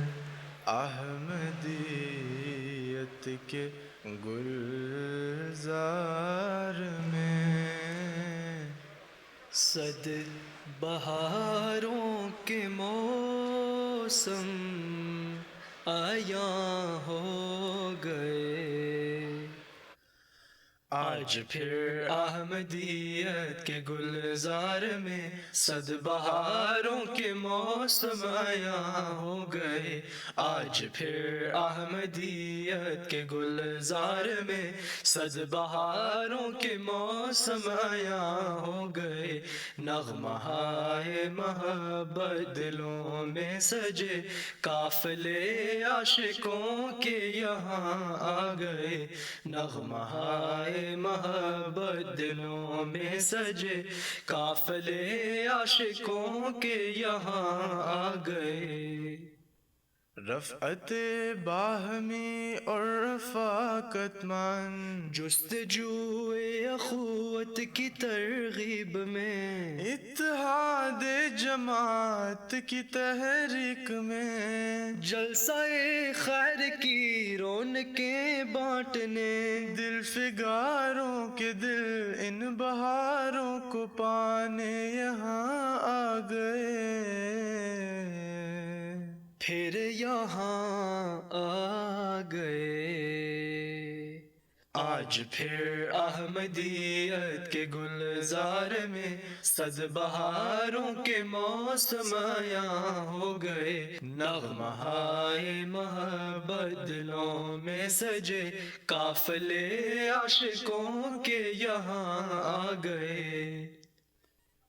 احمدیت کے گلزار میں صد بہاروں کے موسم عیاں ہو گئے آج پھر احمدیت کے گلزار میں صد بہاروں کے موسم عیاں ہو گئے آج پھر احمدیت کے گلزار میں صد بہاروں کے موسم عیاں ہو گئے نغمہائے محبت دلوں میں سجے قافلے عاشقوں کے یہاں آ گئے نغمہائے محبت دلوں میں سجے قافلے عاشقوں کے یہاں آ گئے رفعت باہمی اور رفاقت مان جستجوئے اخوت کی ترغیب میں اتحاد جماعت کی تحریک میں جلسہ خیر کی رونقیں بانٹنے دل فگاروں کے دل ان بہاروں کو پانے یہاں آ گئے پھر یہاں آ گئے آج پھر احمدیت کے گلزار میں صد بہاروں کے موسم عیاں ہو گئے نغمہائے محبت دلوں میں سجے قافلے عاشقوں کے یہاں آ گئے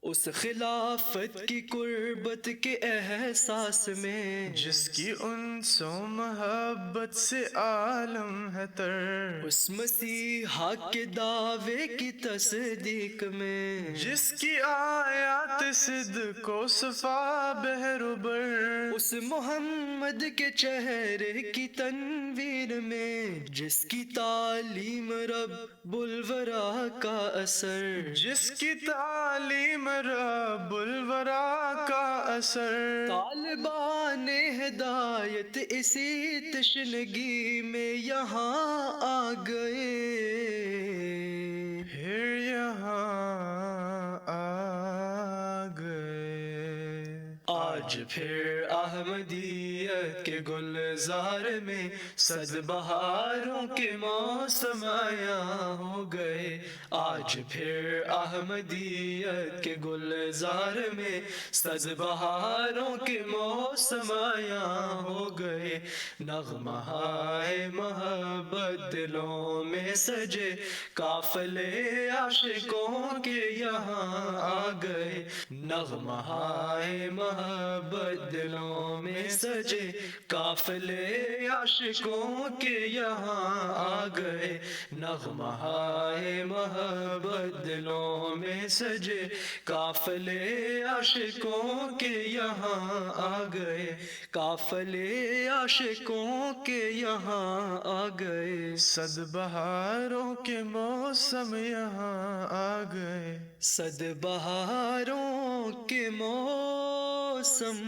اس خلافت کی قربت کے احساس میں جس کی انس و محبت سے عالم ہے تر اس مسیحا کے دعوے کی تصدیق میں جس کی آیات صدق و صفا بحر و بر اس محمد کے چہرے کی تنویر میں جس کی تعلیم رب الورا کا اثر جس کی تعلیم رب الورا کا اثر طالبان ہدایت اسی تشنگی میں یہاں آ گئے پھر یہاں آ گئے آج پھر احمدیت کے گلزار میں صد بہاروں کے موسم عیاں ہو گئے آج پھر احمدیت کے گلزار میں صد بہاروں کے موسم عیاں ہو گئے نغمہائے محبت دلوں میں سجے قافلے عاشقوں کے یہاں آ گئے نغمہائے محبت دلوں میں سجے قافلے عاشقوں کے یہاں آ گئے نغمہائے محبت دلوں میں سجے قافلے عاشقوں کے یہاں آ گئے قافلے عاشقوں کے یہاں آ گئے صد بہاروں کے موسم یہاں آ گئے صد بہاروں کے موسم